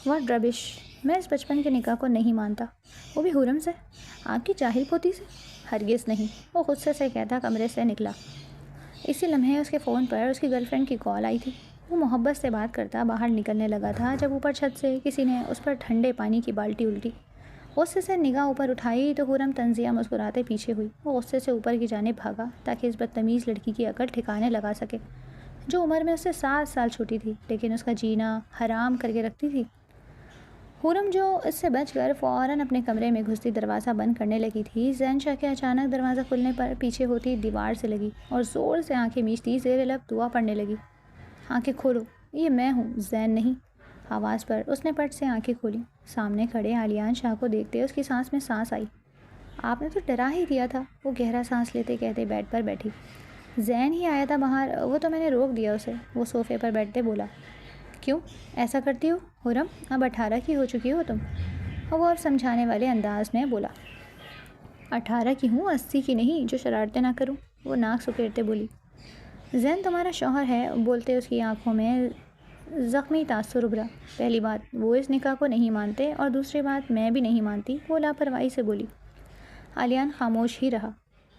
What ربش، میں اس بچپن کے نکاح کو نہیں مانتا، وہ بھی حرم سے، آپ کی جاہل پوتی سے؟ ہرگز نہیں، وہ غصے سے کہتا کمرے سے نکلا۔ اسی لمحے اس کے فون پر اس کی گرل فرینڈ کی کال آئی تھی۔ وہ محبت سے بات کرتا باہر نکلنے لگا تھا جب اوپر چھت سے کسی نے اس پر ٹھنڈے پانی کی بالٹی الٹی۔ غصے سے نگاہ اوپر اٹھائی تو حرم تنزیہ مسکراتے پیچھے ہوئی۔ وہ غصے سے اوپر کی جانب بھاگا تاکہ اس بدتمیز لڑکی کی عقل ٹھکانے لگا سکے، جو عمر میں اس سے 7 سال چھوٹی تھی لیکن اس کا جینا حرام کر کے رکھتی تھی۔ حرم جو اس سے بچ کر فوراً اپنے کمرے میں گھستی دروازہ بند کرنے لگی تھی، زین شاہ کے اچانک دروازہ کھلنے پر پیچھے ہوتی دیوار سے لگی اور زور سے آنکھیں میچتی زیر لب دعا پڑھنے لگی۔ آنکھیں کھولو، یہ میں ہوں، زین نہیں۔ آواز پر اس نے پٹ سے آنکھیں کھولی۔ سامنے کھڑے علیان شاہ کو دیکھتے اس کی سانس میں سانس آئی۔ آپ نے تو ڈرا ہی دیا تھا، وہ گہرا سانس لیتے کہتے بیڈ پر بیٹھی۔ زین ہی آیا تھا باہر، وہ تو میں نے روک دیا اسے، وہ صوفے پر بیٹھتے بولا۔ کیوں ایسا کرتی ہو حرم، اب 18 کی ہو چکی ہو تم، وہ اب سمجھانے والے انداز میں بولا۔ 18 کی ہوں، 80 کی نہیں جو شرارتیں نہ کروں، وہ ناک سکیڑتے بولی۔ زین تمہارا شوہر ہے، بولتے اس کی آنکھوں میں زخمی تاثر ابھرا۔ پہلی بات وہ اس نکاح کو نہیں مانتے اور دوسری بات میں بھی نہیں مانتی، وہ لاپرواہی سے بولی۔ علیان خاموش ہی رہا۔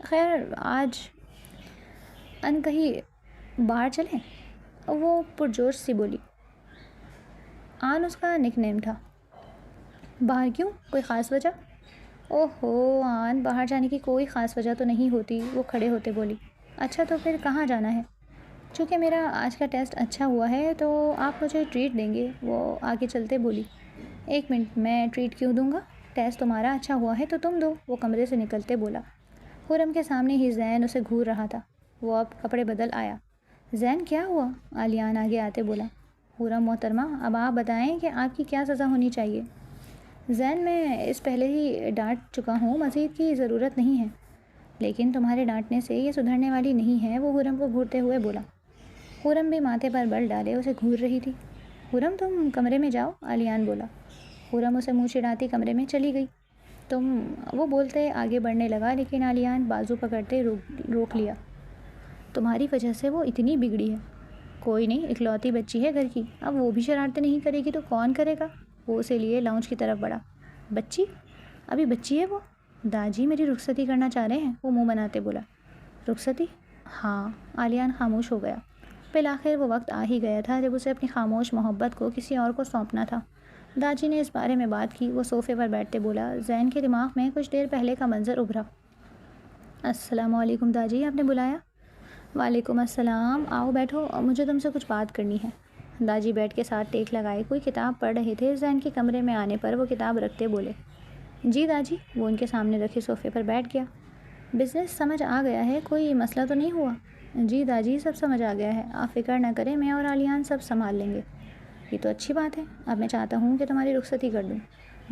خیر آج ان کہیں باہر چلیں، وہ پرجوش سی بولی۔ آن اس کا نک نیم تھا۔ باہر کیوں، کوئی خاص وجہ؟ اوہو آن، باہر جانے کی کوئی خاص وجہ تو نہیں ہوتی، وہ کھڑے ہوتے بولی۔ اچھا تو پھر کہاں جانا ہے؟ چونکہ میرا آج کا ٹیسٹ اچھا ہوا ہے تو آپ مجھے ٹریٹ دیں گے، وہ آگے چلتے بولی۔ 1 منٹ، میں ٹریٹ کیوں دوں گا؟ ٹیسٹ تمہارا اچھا ہوا ہے تو تم دو، وہ کمرے سے نکلتے بولا۔ حرم کے سامنے ہی زین اسے گھور رہا تھا۔ وہ اب کپڑے بدل آیا۔ زین کیا ہوا؟ علیان آگے آتے بولا۔ حرم محترمہ، اب آپ بتائیں کہ آپ کی کیا سزا ہونی چاہیے؟ زین میں اس پہلے ہی ڈانٹ چکا ہوں، مزید کی ضرورت نہیں ہے۔ لیکن تمہارے ڈانٹنے سے یہ سدھرنے والی نہیں ہے، وہ حرم کو گھورتے ہوئے بولا۔ حرم بھی ماتھے پر بل ڈالے اسے گھور رہی تھی۔ حرم تم کمرے میں جاؤ، علیان بولا۔ حرم اسے منہ چڑھاتی کمرے میں چلی گئی۔ وہ بولتے آگے بڑھنے لگا لیکن علیان بازو پکڑتے روک لیا۔ تمہاری وجہ سے وہ اتنی بگڑی ہے۔ کوئی نہیں، اکلوتی بچی ہے گھر کی، اب وہ بھی شرارتیں نہیں کرے گی تو کون کرے گا؟ وہ اسے لیے لاؤنج کی طرف بڑھا۔ بچی؟ ابھی بچی ہے وہ؟ داجی میری رخصتی کرنا چاہ رہے ہیں، وہ منہ بناتے بولا۔ رخصتی؟ ہاں، علیان خاموش ہو گیا۔ بالآخر وہ وقت آ ہی گیا تھا جب اسے اپنی خاموش محبت کو کسی اور کو سونپنا تھا۔ داجی نے اس بارے میں بات کی، وہ صوفے پر بیٹھتے بولا۔ زین کے دماغ میں کچھ دیر پہلے کا منظر ابھرا۔ السلام علیکم داجی، آپ نے بلایا؟ وعلیکم السلام، آؤ بیٹھو، مجھے تم سے کچھ بات کرنی ہے۔ داجی بیڈ کے ساتھ ٹیک لگائے کوئی کتاب پڑھ رہے تھے۔ زین کے کمرے میں آنے پر وہ کتاب رکھتے بولے۔ جی داجی، وہ ان کے سامنے رکھے صوفے پر بیٹھ گیا۔ بزنس سمجھ آ گیا ہے، کوئی مسئلہ تو نہیں ہوا؟ جی داجی، سب سمجھ آ گیا ہے، آپ فکر نہ کریں، میں اور علیان سب سنبھال لیں گے۔ یہ تو اچھی بات ہے، اب میں چاہتا ہوں کہ تمہاری رخصتی کر دوں۔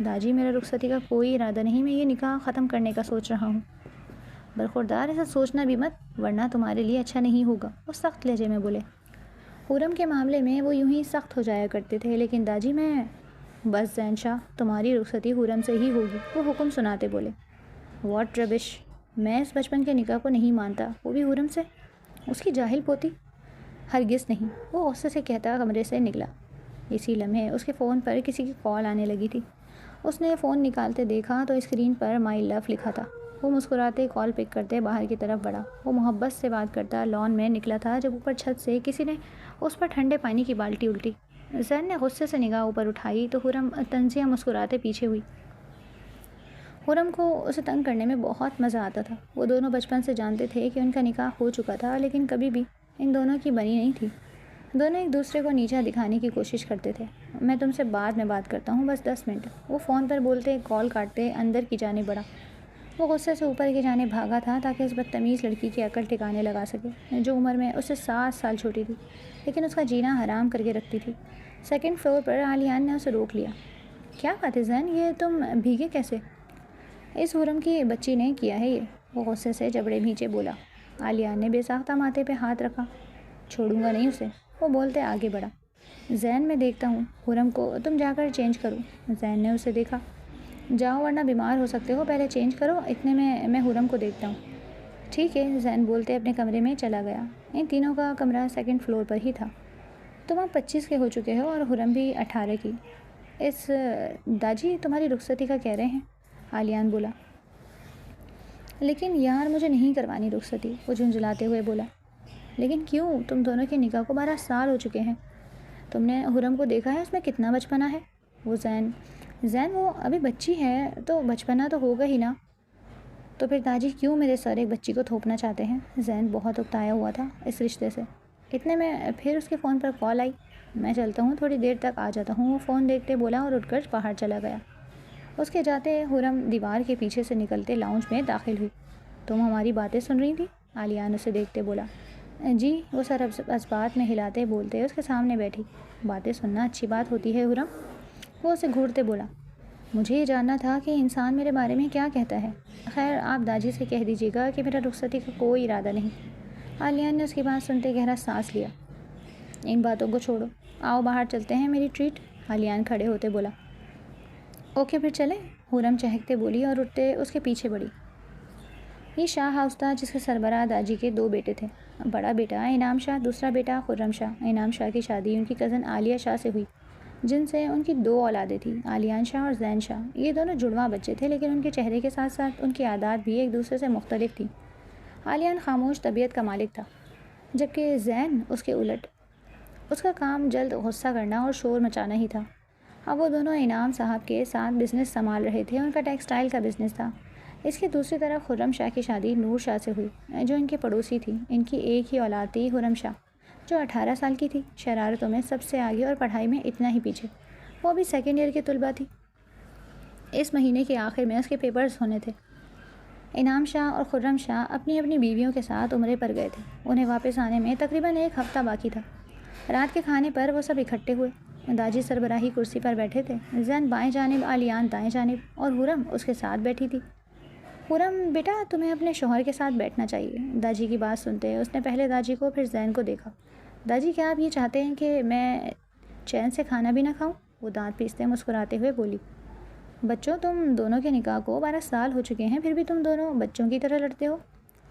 داجی میرا رخصتی کا کوئی ارادہ نہیں، میں یہ نکاح ختم کرنے کا سوچ رہا ہوں۔ برخوردار ایسا سوچنا بھی مت، ورنہ تمہارے لیے اچھا نہیں ہوگا، وہ سخت لہجے میں بولے۔ حرم کے معاملے میں وہ یوں ہی سخت ہو جایا کرتے تھے، لیکن داجی میں بس زین شاہ، تمہاری رخصتی حرم سے ہی ہوگی، وہ حکم سناتے بولے۔ واٹ ربش، میں اس بچپن کے نکاح کو نہیں مانتا، وہ بھی حرم سے، اس کی جاہل پوتی؟ ہرگز نہیں، وہ غصے سے کہتا کمرے سے نکلا۔ اسی لمحے اس کے فون پر کسی کی کال آنے لگی تھی۔ اس نے فون نکالتے دیکھا تو اسکرین پر مائی لو لکھا تھا۔ وہ مسکراتے کال پک کرتے باہر کی طرف بڑھا۔ وہ محبت سے بات کرتا لان میں نکلا تھا جب اوپر چھت سے کسی نے اس پر ٹھنڈے پانی کی بالٹی الٹی۔ زین نے غصے سے نگاہ اوپر اٹھائی تو حرم تنزیہ مسکراتے پیچھے ہوئی۔ حرم کو اسے تنگ کرنے میں بہت مزہ آتا تھا۔ وہ دونوں بچپن سے جانتے تھے کہ ان کا نکاح ہو چکا تھا، لیکن کبھی بھی ان دونوں کی بنی نہیں تھی۔ دونوں ایک دوسرے کو نیچا دکھانے کی کوشش کرتے تھے۔ میں تم سے بعد میں بات کرتا ہوں، بس 10 منٹ، وہ فون پر بولتے کال کاٹتے اندر کی جانب بڑھا۔ وہ غصے سے اوپر کی جانب بھاگا تھا تاکہ اس بدتمیز لڑکی کی عقل ٹھکانے لگا سکے، جو عمر میں اس سے 7 سال چھوٹی تھی لیکن اس کا جینا حرام کر کے رکھتی تھی۔ 2nd فلور پر علیان نے اسے روک لیا۔ کیا بات ہے زین، یہ تم بھیگے کیسے؟ اس حرم کی بچی نے کیا ہے یہ، وہ غصے سے جبڑے بھینچے بولا۔ علیان نے بے ساختہ ماتھے پہ ہاتھ رکھا۔ چھوڑوں گا نہیں اسے، وہ بولتے آگے بڑھا۔ زین میں دیکھتا ہوں حرم کو، تم جا کر چینج کرو۔ زین نے اسے دیکھا۔ جاؤ ورنہ بیمار ہو سکتے ہو، پہلے چینج کرو، اتنے میں حرم کو دیکھتا ہوں۔ ٹھیک ہے، زین بولتے اپنے کمرے میں چلا گیا۔ ان تینوں کا کمرہ 2nd فلور پر ہی تھا۔ تم اب 25 کے ہو چکے ہو اور حرم بھی 18 کی۔ داجی تمہاری رخصتی کا کہہ رہے ہیں، عالیان بولا۔ لیکن یار مجھے نہیں کروانی رخصتی، وہ جھنجھلاتے ہوئے بولا۔ لیکن کیوں؟ تم دونوں کے نکاح کو 12 سال ہو چکے ہیں۔ تم نے حرم کو دیکھا ہے، اس میں کتنا بچپنا ہے؟ وہ زین وہ ابھی بچی ہے تو بچپنا تو ہوگا ہی نا۔ تو پھر داجی کیوں میرے سر ایک بچی کو تھوپنا چاہتے ہیں؟ زین بہت اکتایا ہوا تھا اس رشتے سے۔ اتنے میں پھر اس کے فون پر کال آئی۔ میں چلتا ہوں، تھوڑی دیر تک آ جاتا ہوں، وہ فون دیکھتے بولا اور اٹھ کر باہر چلا گیا۔ اس کے جاتے حرم دیوار کے پیچھے سے نکلتے لاؤنج میں داخل ہوئی۔ تم ہماری باتیں سن رہی تھی؟ عالیان اسے دیکھتے بولا۔ جی، وہ سر اسبات میں ہلاتے بولتے اس کے سامنے بیٹھی۔ باتیں سننا اچھی بات ہوتی ہے حرم، وہ اسے گھورتے بولا۔ مجھے یہ جاننا تھا کہ انسان میرے بارے میں کیا کہتا ہے۔ خیر آپ داجی سے کہہ دیجیے گا کہ میرا رخصتی کا کوئی ارادہ نہیں۔ عالیان نے اس کی بات سنتے گہرا سانس لیا۔ ان باتوں کو چھوڑو، آؤ باہر چلتے ہیں، میری ٹریٹ، عالیان کھڑے ہوتے بولا۔ اوکے پھر چلیں، حرم چہکتے بولی اور اٹھتے اس کے پیچھے بڑھی۔ یہ شاہ ہاؤس تھا جس کے سربراہ داجی کے 2 بیٹے تھے، بڑا بیٹا انعام شاہ، دوسرا بیٹا خرم شاہ۔ انعام شاہ کی شادی ان کی کزن عالیہ شاہ سے ہوئی، جن سے ان کی 2 اولادیں تھیں، عالیان شاہ اور زین شاہ۔ یہ دونوں جڑواں بچے تھے، لیکن ان کے چہرے کے ساتھ ساتھ ان کی عادات بھی ایک دوسرے سے مختلف تھیں۔ عالیان خاموش طبیعت کا مالک تھا، جبکہ زین اس کے الٹ۔ اس کا کام جلد غصہ کرنا اور شور مچانا ہی تھا۔ اب وہ دونوں انعام صاحب کے ساتھ بزنس سنبھال رہے تھے، ان کا ٹیکسٹائل کا بزنس تھا۔ اس کی دوسری طرف خرم شاہ کی شادی نور شاہ سے ہوئی، جو ان کے پڑوسی تھی۔ ان کی ایک ہی اولاد تھی، خرم شاہ، جو 18 سال کی تھی، شرارتوں میں سب سے آگے اور پڑھائی میں اتنا ہی پیچھے۔ وہ ابھی 2nd ایئر کی طلبہ تھی۔ اس مہینے کے آخر میں اس کے پیپرز ہونے تھے۔ انعام شاہ اور خرم شاہ اپنی اپنی بیویوں کے ساتھ عمرے پر گئے تھے۔ انہیں واپس آنے میں تقریباً 1 ہفتہ باقی تھا۔ رات کے کھانے پر وہ سب اکٹھے ہوئے۔ داجی سربراہی کرسی پر بیٹھے تھے، زین بائیں جانب، عالیان دائیں جانب، اور حرم اس کے ساتھ بیٹھی تھی۔ حرم بیٹا تمہیں اپنے شوہر کے ساتھ بیٹھنا چاہیے۔ داجی کی بات سنتے اس نے پہلے داجی کو پھر زین کو دیکھا۔ داجی کیا آپ یہ چاہتے ہیں کہ میں چین سے کھانا بھی نہ کھاؤں؟ وہ دانت پیستے مسکراتے ہوئے بولی۔ بچوں تم دونوں کے نکاح کو 12 سال ہو چکے ہیں، پھر بھی تم دونوں بچوں کی طرح لڑتے ہو۔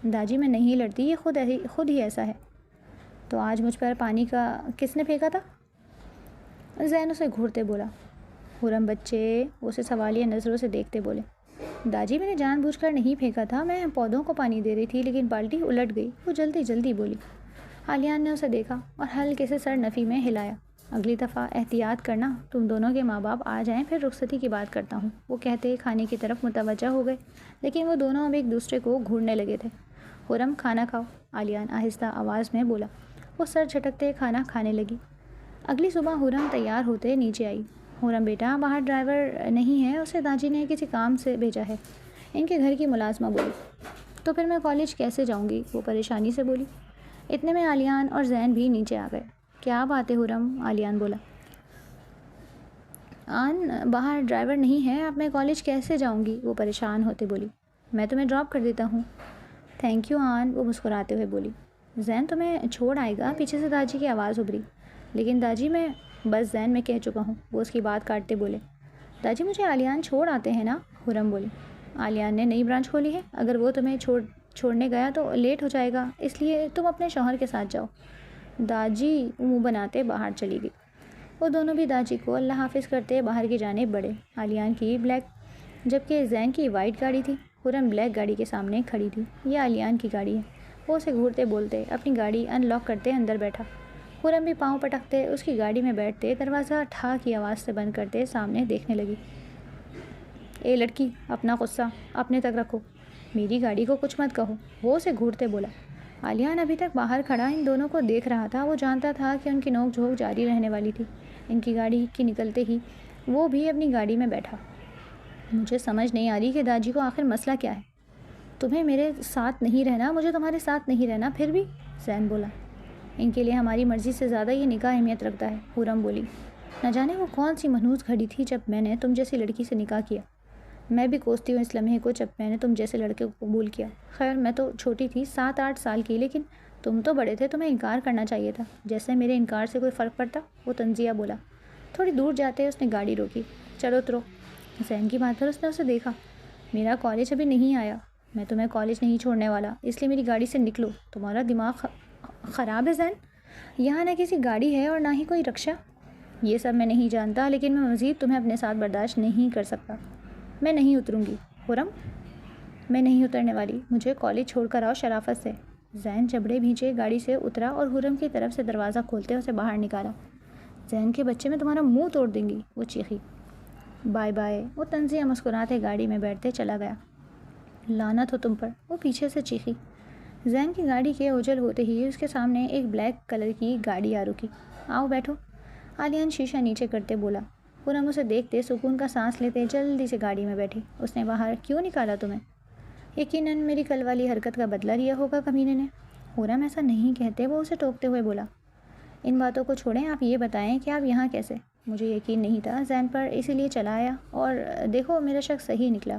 داجی میں نہیں لڑتی، یہ خود ہی ایسا ہے۔ تو آج مجھ پر پانی کا کس نے پھینکا تھا؟ زین اسے گھورتے بولا۔ حرم بچے، وہ اسے سوالیہ نظروں سے دیکھتے بولے۔ داجی میں نے جان بوجھ کر نہیں پھینکا تھا، میں پودوں کو پانی دے رہی تھی، لیکن بالٹی الٹ گئی، وہ جلدی بولی۔ عالیان نے اسے دیکھا اور ہلکے سے سر نفی میں ہلایا۔ اگلی دفعہ احتیاط کرنا، تم دونوں کے ماں باپ آ جائیں پھر رخصتی کی بات کرتا ہوں، وہ کہتے کھانے کی طرف متوجہ ہو گئے، لیکن وہ دونوں اب ایک دوسرے کو گھورنے لگے تھے۔ حرم کھانا کھاؤ، عالیان آہستہ آواز میں بولا۔ وہ سر جھٹکتے کھانا کھانے لگی۔ اگلی صبح حرم تیار ہوتے نیچے آئی۔ حرم بیٹا باہر ڈرائیور نہیں ہے، اسے داجی نے کسی کام سے بھیجا ہے، ان کے گھر کی ملازمہ بولی۔ تو پھر میں کالج کیسے جاؤں گی؟ وہ پریشانی سے بولی۔ اتنے میں عالیان اور زین بھی نیچے آ گئے۔ کیا بات ہے حرم؟ عالیان بولا۔ باہر ڈرائیور نہیں ہے، اب میں کالج کیسے جاؤں گی؟ وہ پریشان ہوتے بولی۔ میں تمہیں ڈراپ کر دیتا ہوں۔ تھینک یو آن، وہ مسکراتے ہوئے بولی۔ زین تمہیں چھوڑ آئے گا؟ پیچھے سے داجی کی آواز ابھری۔ لیکن داجی میں بس زین میں کہہ چکا ہوں، وہ اس کی بات کاٹتے بولے۔ داجی مجھے عالیان چھوڑ آتے ہیں نا، حرم بولی۔ عالیان نے نئی برانچ کھولی ہے، اگر وہ تمہیں چھوڑنے گیا تو لیٹ ہو جائے گا، اس لیے تم اپنے شوہر کے ساتھ جاؤ۔ داجی منہ بناتے باہر چلی گئی۔ وہ دونوں بھی داجی کو اللہ حافظ کرتے باہر کی جانب بڑھے۔ عالیان کی بلیک جبکہ زین کی وائٹ گاڑی تھی، حرم بلیک گاڑی کے سامنے کھڑی تھی۔ یہ عالیان کی گاڑی ہے، وہ اسے گھورتے بولتے اپنی گاڑی ان لاک کرتے اندر بیٹھا۔ حرم بھی پاؤں پٹکتے اس کی گاڑی میں بیٹھتے دروازہ ٹھا کی آواز سے بند کرتے سامنے دیکھنے لگی۔ اے لڑکی، اپنا غصہ اپنے تک رکھو، میری گاڑی کو کچھ مت کہو، وہ اسے گھورتے بولا۔ عالیان ابھی تک باہر کھڑا ان دونوں کو دیکھ رہا تھا، وہ جانتا تھا کہ ان کی نوک جھوک جاری رہنے والی تھی۔ ان کی گاڑی کی نکلتے ہی وہ بھی اپنی گاڑی میں بیٹھا۔ مجھے سمجھ نہیں آ رہی کہ داجی کو آخر مسئلہ کیا ہے؟ تمہیں میرے ساتھ نہیں رہنا، مجھے تمہارے ساتھ نہیں رہنا، پھر بھی، زین بولا۔ ان کے لیے ہماری مرضی سے زیادہ یہ نکاح اہمیت رکھتا ہے، حرم بولی۔ نہ جانے وہ کون سی منحوس گھڑی تھی جب میں نے تم جیسی لڑکی سے نکاح کیا۔ میں بھی کوستی ہوں اس لمحے کو جب میں نے تم جیسے لڑکے کو قبول کیا۔ خیر میں تو چھوٹی تھی، 7-8 سال کی، لیکن تم تو بڑے تھے، تمہیں انکار کرنا چاہیے تھا۔ جیسے میرے انکار سے کوئی فرق پڑتا، وہ تنزیہ بولا۔ تھوڑی دور جاتے اس نے گاڑی روکی۔ چلو اترو۔ زین کی بات پر اس نے اسے دیکھا۔ میرا کالج ابھی نہیں آیا، میں تمہیں کالج نہیں چھوڑنے والا، اس لیے میری گاڑی سے نکلو۔ تمہارا دماغ خراب ہے زین؟ یہاں نہ کسی گاڑی ہے اور نہ ہی کوئی رکشا۔ یہ سب میں نہیں جانتا، لیکن میں مزید تمہیں اپنے ساتھ برداشت نہیں کر سکتا۔ میں نہیں اتروں گی خرم، میں نہیں اترنے والی، مجھے کالج چھوڑ کر آؤ شرافت سے۔ زین جبڑے بھیجے گاڑی سے اترا اور خرم کی طرف سے دروازہ کھولتے اسے باہر نکالا۔ زین کے بچے میں تمہارا منہ توڑ دیں گی، وہ چیخی۔ بائے بائے، وہ طنزیہ مسکراتے گاڑی میں بیٹھتے چلا گیا۔ لعنت ہو تم پر، وہ پیچھے سے چیخی۔ زین کی گاڑی کے اوجل ہوتے ہی اس کے سامنے ایک بلیک کلر کی گاڑی آ رکی۔ آؤ بیٹھو، عالیہ شیشہ نیچے کرتے بولا۔ خرم اسے دیکھتے سکون کا سانس لیتے جلدی سے گاڑی میں بیٹھی۔ اس نے باہر کیوں نکالا تمہیں؟ یقیناً میری کل والی حرکت کا بدلہ لیا ہوگا کمینے نے۔ خرم ایسا نہیں کہتے، وہ اسے ٹوکتے ہوئے بولا۔ ان باتوں کو چھوڑیں، آپ یہ بتائیں کہ آپ یہاں کیسے؟ مجھے یقین نہیں تھا زین پر، اسی لیے چلا آیا، اور دیکھو میرا شک صحیح نکلا۔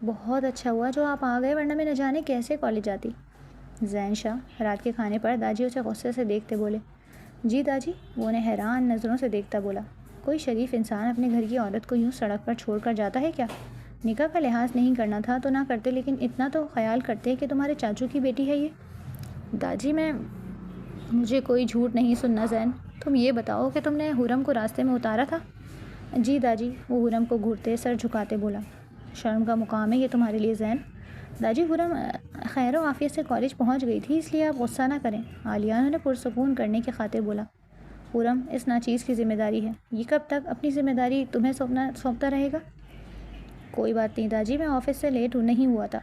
بہت اچھا ہوا جو آپ آ گئے، ورنہ میں نہ جانے کیسے کالج جاتی۔ زین شاہ رات کے کھانے پر داجی اسے غصے سے دیکھتے بولے۔ جی داجی، وہ انہیں حیران نظروں سے دیکھتا بولا۔ کوئی شریف انسان اپنے گھر کی عورت کو یوں سڑک پر چھوڑ کر جاتا ہے کیا؟ نکاح کا لحاظ نہیں کرنا تھا تو نہ کرتے، لیکن اتنا تو خیال کرتے کہ تمہارے چاچو کی بیٹی ہے یہ۔ داجی مجھے کوئی جھوٹ نہیں سننا زین، تم یہ بتاؤ کہ تم نے خرم کو راستے میں اتارا تھا؟ جی داجی، وہ خرم کو گھورتے سر جھکاتے بولا۔ شرم کا مقام ہے یہ تمہارے لیے زین۔ داجی خرم خیر و عافیت سے کالج پہنچ گئی تھی، اس لیے آپ غصہ نہ کریں، عالیہ نے پرسکون کرنے کی خاطر بولا۔ خرم اس ناچیز کی ذمہ داری ہے، یہ کب تک اپنی ذمہ داری تمہیں سونپتا رہے گا؟ کوئی بات نہیں داجی، میں آفس سے لیٹ نہیں ہوا تھا۔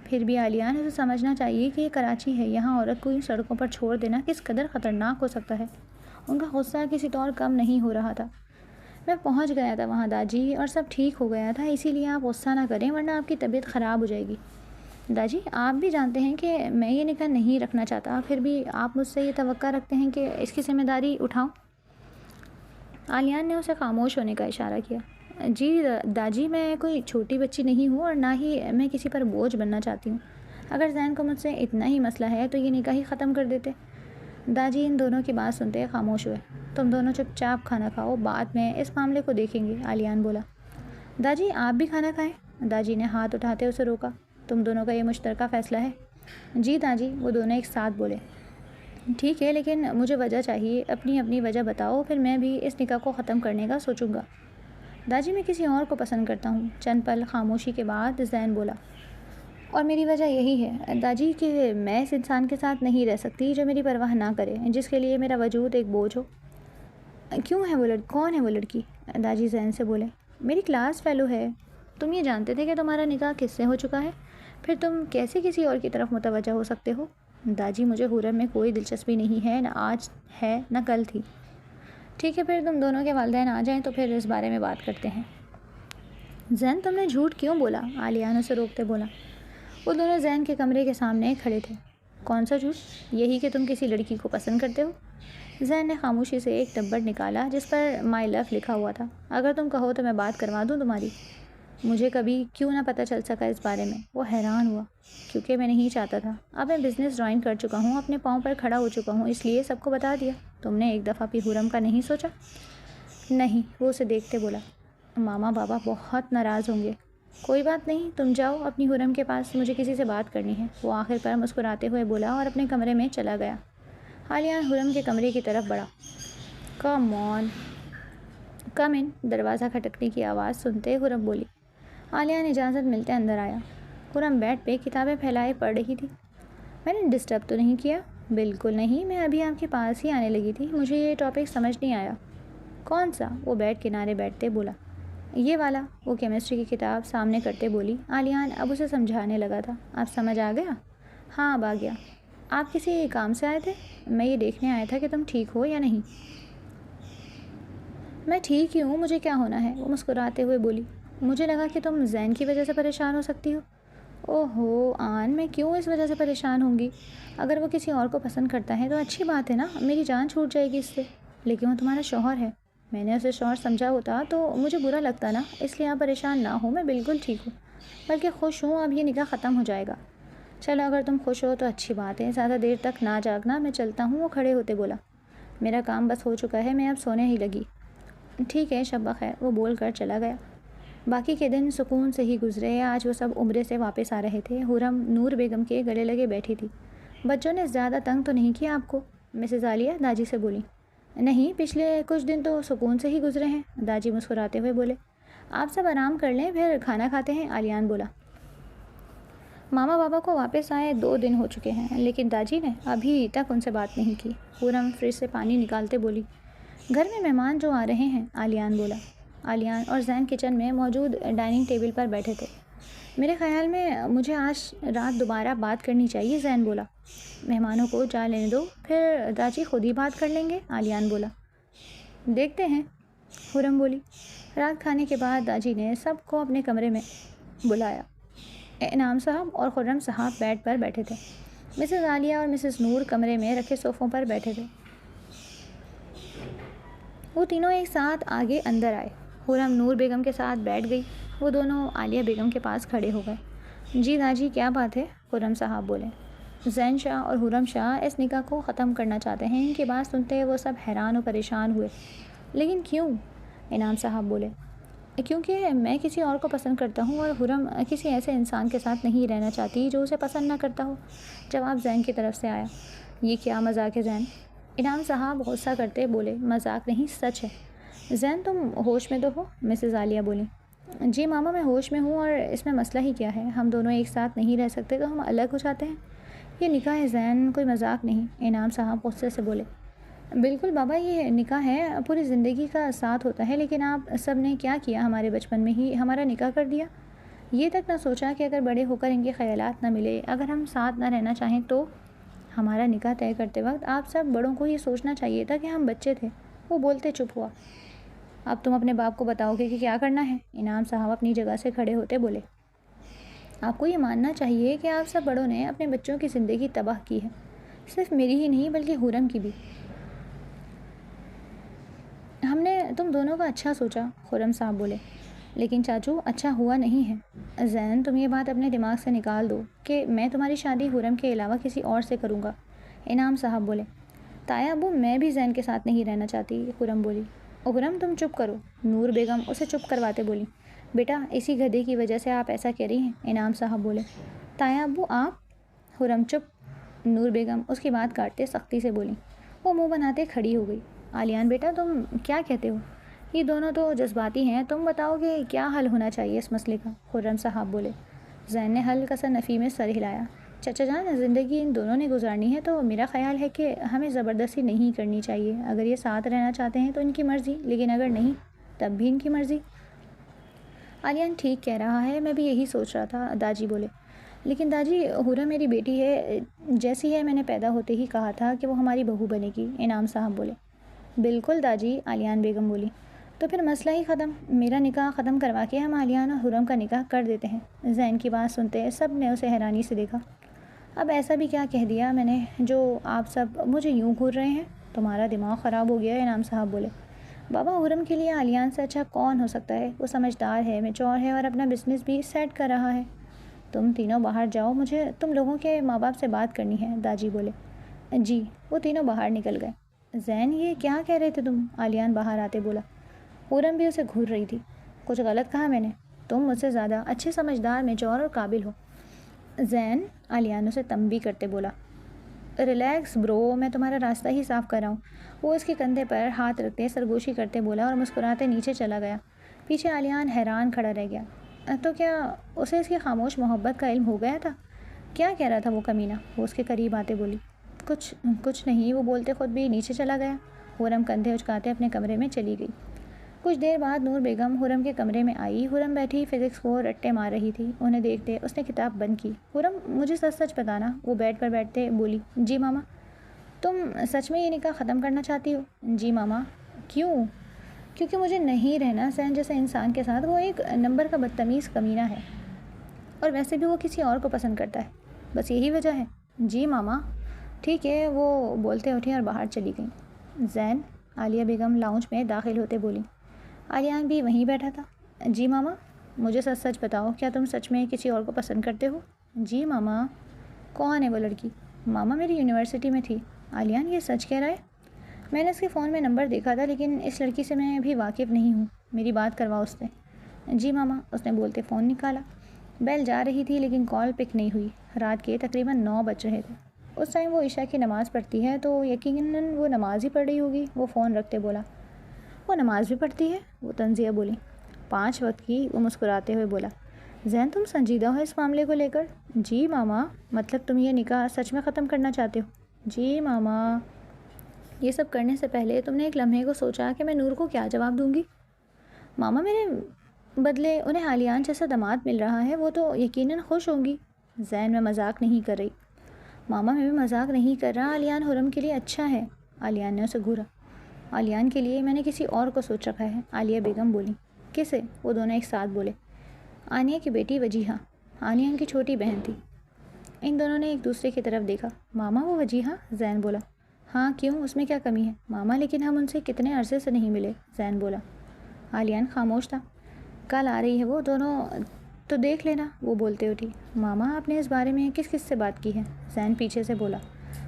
پھر بھی عالیہ نے اسے سمجھنا چاہیے کہ یہ کراچی ہے، یہاں عورت کو یوں سڑکوں پر چھوڑ دینا کس قدر خطرناک ہو سکتا ہے۔ ان کا غصہ کسی طور کم نہیں ہو رہا تھا۔ میں پہنچ گیا تھا وہاں داجی، اور سب ٹھیک ہو گیا تھا، اسی لیے آپ غصہ نہ کریں ورنہ آپ کی طبیعت خراب ہو جائے گی۔ داجی آپ بھی جانتے ہیں کہ میں یہ نکاح نہیں رکھنا چاہتا، پھر بھی آپ مجھ سے یہ توقع رکھتے ہیں کہ اس کی ذمہ داری اٹھاؤں۔ عالیان نے اسے خاموش ہونے کا اشارہ کیا۔ جی داجی، میں کوئی چھوٹی بچی نہیں ہوں اور نہ ہی میں کسی پر بوجھ بننا چاہتی ہوں۔ اگر زین کو مجھ سے اتنا ہی مسئلہ ہے تو یہ نکاح ہی ختم کر دیتے۔ داجی ان دونوں کی بات سنتے خاموش ہوئے۔ تم دونوں چپ چاپ کھانا کھاؤ، بعد میں اس معاملے کو دیکھیں گے، عالیان بولا۔ داجی آپ بھی کھانا کھائیں، داجی نے ہاتھ اٹھاتے اسے روکا۔ تم دونوں کا یہ مشترکہ فیصلہ ہے؟ جی داجی، وہ دونوں ایک ساتھ بولے۔ ٹھیک ہے، لیکن مجھے وجہ چاہیے، اپنی وجہ بتاؤ، پھر میں بھی اس نکاح کو ختم کرنے کا سوچوں گا۔ داجی میں کسی اور کو پسند کرتا ہوں، چند پل خاموشی کے بعد زین بولا۔ اور میری وجہ یہی ہے داجی کہ میں اس انسان کے ساتھ نہیں رہ سکتی جو میری پرواہ نہ کرے، جس کے لیے میرا وجود ایک بوجھ ہو۔ کیوں ہے وہ کون ہے وہ لڑکی؟ داجی زین سے بولے۔ میری کلاس فیلو ہے۔ تم یہ جانتے تھے کہ تمہارا نکاح کس سے ہو چکا ہے؟ پھر تم کیسے کسی اور کی طرف متوجہ ہو سکتے ہو؟ داجی مجھے خرم میں کوئی دلچسپی نہیں ہے، نہ آج ہے نہ کل تھی۔ ٹھیک ہے، پھر تم دونوں کے والدین آ جائیں تو پھر اس بارے میں بات کرتے ہیں۔ زین تم نے جھوٹ کیوں بولا؟ عالیہ نے اسے روکتے بولا۔ وہ دونوں زین کے کمرے کے سامنے کھڑے تھے۔ کون سا جھوٹ؟ یہی کہ تم کسی لڑکی کو پسند کرتے ہو۔ زین نے خاموشی سے ایک ٹبر نکالا جس پر مائی لو لکھا ہوا تھا۔ اگر تم کہو تو میں بات کروا دوں تمہاری۔ مجھے کبھی کیوں نہ پتہ چل سکا اس بارے میں؟ وہ حیران ہوا۔ کیونکہ میں نہیں چاہتا تھا، اب میں بزنس جوائن کر چکا ہوں، اپنے پاؤں پر کھڑا ہو چکا ہوں، اس لیے سب کو بتا دیا۔ تم نے ایک دفعہ بھی خرم کا نہیں سوچا؟ نہیں، وہ اسے دیکھتے بولا۔ ماما بابا بہت ناراض ہوں گے۔ کوئی بات نہیں، تم جاؤ اپنی خرم کے پاس، مجھے کسی سے بات کرنی ہے، وہ آخر پر مسکراتے ہوئے بولا اور اپنے کمرے میں چلا گیا۔ عالیہ خرم کے کمرے کی طرف بڑھا۔ کم ان، دروازہ کھٹکنے کی آواز سنتے خرم بولی۔ عالیہ نے اجازت ملتے اندر آیا۔ خرم بیڈ پہ کتابیں پھیلائے پڑھ رہی تھی۔ میں نے ڈسٹرب تو نہیں کیا؟ بالکل نہیں، میں ابھی آپ کے پاس ہی آنے لگی تھی، مجھے یہ ٹاپک سمجھ نہیں آیا۔ کون سا؟ وہ بیڈ کنارے بیٹھتے بولا۔ یہ والا، وہ کیمسٹری کی کتاب سامنے کرتے بولی۔ عالیان اب اسے سمجھانے لگا تھا۔ آپ سمجھ آ گیا؟ ہاں اب آ گیا۔ آپ کسی کام سے آئے تھے؟ میں یہ دیکھنے آیا تھا کہ تم ٹھیک ہو یا نہیں۔ میں ٹھیک ہی ہوں، مجھے کیا ہونا ہے، وہ مسکراتے ہوئے بولی۔ مجھے لگا کہ تم زین کی وجہ سے پریشان ہو سکتی ہو۔ اوہو آن، میں کیوں اس وجہ سے پریشان ہوں گی؟ اگر وہ کسی اور کو پسند کرتا ہے تو اچھی بات ہے نا، میری جان چھوٹ جائے گی اس سے۔ لیکن وہ تمہارا شوہر ہے۔ میں نے اسے شوہر سمجھا ہوتا تو مجھے برا لگتا نا، اس لیے آپ پریشان نہ ہو، میں بالکل ٹھیک ہوں، بلکہ خوش ہوں، اب یہ نکاح ختم ہو جائے گا۔ چلو اگر تم خوش ہو تو اچھی بات ہے، زیادہ دیر تک نہ جاگنا، میں چلتا ہوں، وہ کھڑے ہوتے بولا۔ میرا کام بس ہو چکا ہے، میں اب سونے ہی لگی۔ ٹھیک ہے، شب بخیر، وہ بول کر چلا گیا۔ باقی کے دن سکون سے ہی گزرے۔ آج وہ سب عمرے سے واپس آ رہے تھے۔ خرم نور بیگم کے گلے لگے بیٹھی تھی۔ بچوں نے زیادہ تنگ تو نہیں کیا آپ کو؟ مسز عالیہ داجی سے بولی۔ نہیں، پچھلے کچھ دن تو سکون سے ہی گزرے ہیں، داجی مسکراتے ہوئے بولے۔ آپ سب آرام کر لیں، پھر کھانا کھاتے ہیں، آلیان بولا۔ ماما بابا کو واپس آئے 2 دن ہو چکے ہیں، لیکن داجی نے ابھی تک ان سے بات نہیں کی۔ خرم فریج سے پانی نکالتے بولی۔ گھر میں مہمان جو آ رہے ہیں، آلیان بولا۔ آلیان اور زین کچن میں موجود ڈائننگ ٹیبل پر بیٹھے تھے۔ میرے خیال میں مجھے آج رات دوبارہ بات کرنی چاہیے، زین بولا۔ مہمانوں کو جا لینے دو، پھر داجی خود ہی بات کر لیں گے، آلیان بولا۔ دیکھتے ہیں، خرم بولی۔ رات کھانے کے بعد داجی نے سب کو اپنے کمرے میں بلایا۔ انعام صاحب اور خرم صاحب بیڈ پر بیٹھے تھے۔ مسز عالیہ اور مسز نور کمرے میں رکھے صوفوں پر بیٹھے تھے۔ وہ تینوں ایک ساتھ آگے اندر آئے۔ خرم نور بیگم کے ساتھ بیٹھ گئی۔ وہ دونوں عالیہ بیگم کے پاس کھڑے ہو گئے۔ جی داجی، کیا بات ہے؟ خرم صاحب بولے۔ زین شاہ اور خرم شاہ اس نکاح کو ختم کرنا چاہتے ہیں۔ ان کی بات سنتے وہ سب حیران و پریشان ہوئے۔ لیکن کیوں؟ انعام صاحب بولے۔ کیونکہ میں کسی اور کو پسند کرتا ہوں اور خرم کسی ایسے انسان کے ساتھ نہیں رہنا چاہتی جو اسے پسند نہ کرتا ہو، جواب زین کی طرف سے آیا۔ یہ کیا مذاق ہے زین؟ انعام صاحب غصہ کرتے بولے۔ مذاق نہیں، سچ ہے۔ زین، تم ہوش میں تو ہو؟ مسز عالیہ بولی۔ جی ماما، میں ہوش میں ہوں، اور اس میں مسئلہ ہی کیا ہے؟ ہم دونوں ایک ساتھ نہیں رہ سکتے تو ہم الگ ہو جاتے ہیں۔ یہ نکاح ہے زین، کوئی مذاق نہیں، انعام صاحب غصے سے بولے۔ بالکل بابا، یہ نکاح ہے، پوری زندگی کا ساتھ ہوتا ہے، لیکن آپ سب نے کیا کیا؟ ہمارے بچپن میں ہی ہمارا نکاح کر دیا۔ یہ تک نہ سوچا کہ اگر بڑے ہو کر ان کے خیالات نہ ملے، اگر ہم ساتھ نہ رہنا چاہیں تو؟ ہمارا نکاح طے کرتے وقت آپ سب بڑوں کو یہ سوچنا چاہیے تھا کہ ہم بچے تھے۔ وہ بولتے چپ ہوا۔ اب تم اپنے باپ کو بتاؤ گے کہ کیا کرنا ہے؟ انعام صاحب اپنی جگہ سے کھڑے ہوتے بولے۔ آپ کو یہ ماننا چاہیے کہ آپ سب بڑوں نے اپنے بچوں کی زندگی تباہ کی ہے، صرف میری ہی نہیں بلکہ خرم کی بھی۔ ہم نے تم دونوں کا اچھا سوچا، خرم صاحب بولے، لیکن چاچو اچھا ہوا نہیں ہے۔ زین، تم یہ بات اپنے دماغ سے نکال دو کہ میں تمہاری شادی خرم کے علاوہ کسی اور سے کروں گا، انعام صاحب بولے۔ تایا ابو، میں بھی زین کے ساتھ نہیں رہنا چاہتی، خرم بولی۔ خرم تم چپ کرو، نور بیگم اسے چپ کرواتے بولی۔ بیٹا، اسی گدھے کی وجہ سے آپ ایسا کہہ رہی ہیں، انعام صاحب بولے۔ تایا ابو آپ؟ خرم چپ، نور بیگم اس کی بات کاٹتے سختی سے بولی۔ وہ منہ بناتے کھڑی ہو گئی۔ آلیان بیٹا، تم کیا کہتے ہو؟ یہ دونوں تو جذباتی ہیں، تم بتاؤ کہ کیا حل ہونا چاہیے اس مسئلے کا، خرم صاحب بولے۔ زین نے حل کسر نفی میں سر ہلایا۔ چچا جان، زندگی ان دونوں نے گزارنی ہے تو میرا خیال ہے کہ ہمیں زبردستی نہیں کرنی چاہیے۔ اگر یہ ساتھ رہنا چاہتے ہیں تو ان کی مرضی، لیکن اگر نہیں تب بھی ان کی مرضی۔ آلیان ٹھیک کہہ رہا ہے، میں بھی یہی سوچ رہا تھا، داجی بولے۔ لیکن داجی، خرم میری بیٹی ہے، جیسی ہے میں نے پیدا ہوتے ہی کہا تھا کہ وہ ہماری بہو بنے گی، انعام صاحب بولے۔ بالکل داجی، آلیان بیگم بولی۔ تو پھر مسئلہ ہی ختم، میرا نکاح ختم کروا کے ہم آلیان اور خرم کا نکاح کر دیتے ہیں۔ زین کی بات سنتے سب نے اسے حیرانی سے دیکھا۔ اب ایسا بھی کیا کہہ دیا میں نے جو آپ سب مجھے یوں گھور رہے ہیں؟ تمہارا دماغ خراب ہو گیا، انعام صاحب بولے۔ بابا، خرم کے لیے آلیان سے اچھا کون ہو سکتا ہے؟ وہ سمجھدار ہے، میچور ہے اور اپنا بزنس بھی سیٹ کر رہا ہے۔ تم تینوں باہر جاؤ، مجھے تم لوگوں کے ماں باپ سے بات کرنی ہے، داجی بولے۔ جی۔ وہ تینوں باہر نکل گئے۔ زین، یہ کیا کہہ رہے تھے تم؟ آلیان باہر آتے بولا۔ خرم بھی اسے گھور رہی تھی۔ کچھ غلط کہا میں نے؟ تم مجھ سے زیادہ اچھے، سمجھدار، میچور اور قابل ہو۔ زین، آلیان اسے تنبیہ کرتے بولا۔ ریلیکس برو، میں تمہارا راستہ ہی صاف کر رہا ہوں۔ وہ اس کے کندھے پر ہاتھ رکھتے سرگوشی کرتے بولا اور مسکراتے نیچے چلا گیا۔ پیچھے آلیان حیران کھڑا رہ گیا۔ تو کیا اسے اس کی خاموش محبت کا علم ہو گیا تھا؟ کیا کہہ رہا تھا وہ کمینہ؟ وہ اس کے قریب آتے بولی۔ کچھ نہیں، وہ بولتے خود بھی نیچے چلا گیا۔ خرم کندھے اچکاتے اپنے کمرے میں چلی گئی۔ کچھ دیر بعد نور بیگم خرم کے کمرے میں آئی۔ خرم بیٹھی فزکس کو رٹے مار رہی تھی۔ انہیں دیکھتے اس نے کتاب بند کی۔ خرم، مجھے سچ سچ بتانا، وہ بیڈ پر بیٹھتے بولی۔ جی ماما۔ تم سچ میں یہ نکاح ختم کرنا چاہتی ہو؟ جی ماما۔ کیوں؟ کیونکہ مجھے نہیں رہنا زین جیسے انسان کے ساتھ، وہ ایک نمبر کا بدتمیز کمینہ ہے، اور ویسے بھی وہ کسی اور کو پسند کرتا ہے، بس یہی وجہ ہے۔ جی ماما۔ ٹھیک ہے، وہ بولتے اٹھی اور باہر چلی گئیں۔ زین، عالیہ بیگم لاؤنج میں داخل ہوتے بولی۔ آلیان بھی وہیں بیٹھا تھا۔ جی ماما۔ مجھے سچ سچ بتاؤ، کیا تم سچ میں کسی اور کو پسند کرتے ہو؟ جی ماما۔ کون ہے وہ لڑکی؟ ماما، میری یونیورسٹی میں تھی۔ آلیان، یہ سچ کہہ رہا ہے؟ میں نے اس کے فون میں نمبر دیکھا تھا، لیکن اس لڑکی سے میں ابھی واقف نہیں ہوں، میری بات کرواؤ اس سے۔ جی ماما، اس نے بولتے فون نکالا۔ بیل جا رہی تھی لیکن کال پک نہیں ہوئی۔ رات کے تقریباً 9 بج رہے تھے۔ اس ٹائم وہ عشاء کی نماز پڑھتی ہے تو یقیناً وہ نماز ہی پڑھ رہی ہوگی۔ وہ فون رکھتے بولا۔ وہ نماز بھی پڑھتی ہے؟ وہ تنزیہ بولی۔ 5 وقت کی، وہ مسکراتے ہوئے بولا۔ زین تم سنجیدہ ہو اس معاملے کو لے کر؟ جی ماما، مطلب تم یہ نکاح سچ میں ختم کرنا چاہتے ہو؟ جی ماما۔ یہ سب کرنے سے پہلے تم نے ایک لمحے کو سوچا کہ میں نور کو کیا جواب دوں گی؟ ماما میرے بدلے انہیں عالیان جیسا داماد مل رہا ہے، وہ تو یقیناً خوش ہوں گی۔ زین میں مذاق نہیں کر رہی۔ ماما میں بھی مذاق نہیں کر رہا، عالیان حرم کے لیے اچھا ہے۔ عالیان نے اسے گھورا۔ عالیان کے لیے میں نے کسی اور کو سوچ رکھا ہے، عالیہ بیگم بولی۔ کسے؟ وہ دونوں ایک ساتھ بولے۔ عانیہ کی بیٹی وجیحہ۔ عانیہ ان کی چھوٹی بہن تھی۔ ان دونوں نے ایک دوسرے کی طرف دیکھا۔ ماما وہ وجیحہ؟ زین بولا۔ ہاں کیوں، اس میں کیا کمی ہے؟ ماما لیکن ہم ان سے کتنے عرصے سے نہیں ملے۔ زین بولا۔ عالیان خاموش تھا۔ کل آ رہی ہے وہ دونوں تو دیکھ لینا، وہ بولتے اٹھی۔ ماما آپ نے اس بارے میں کس کس سے بات کی ہے؟ زین پیچھے سے بولا۔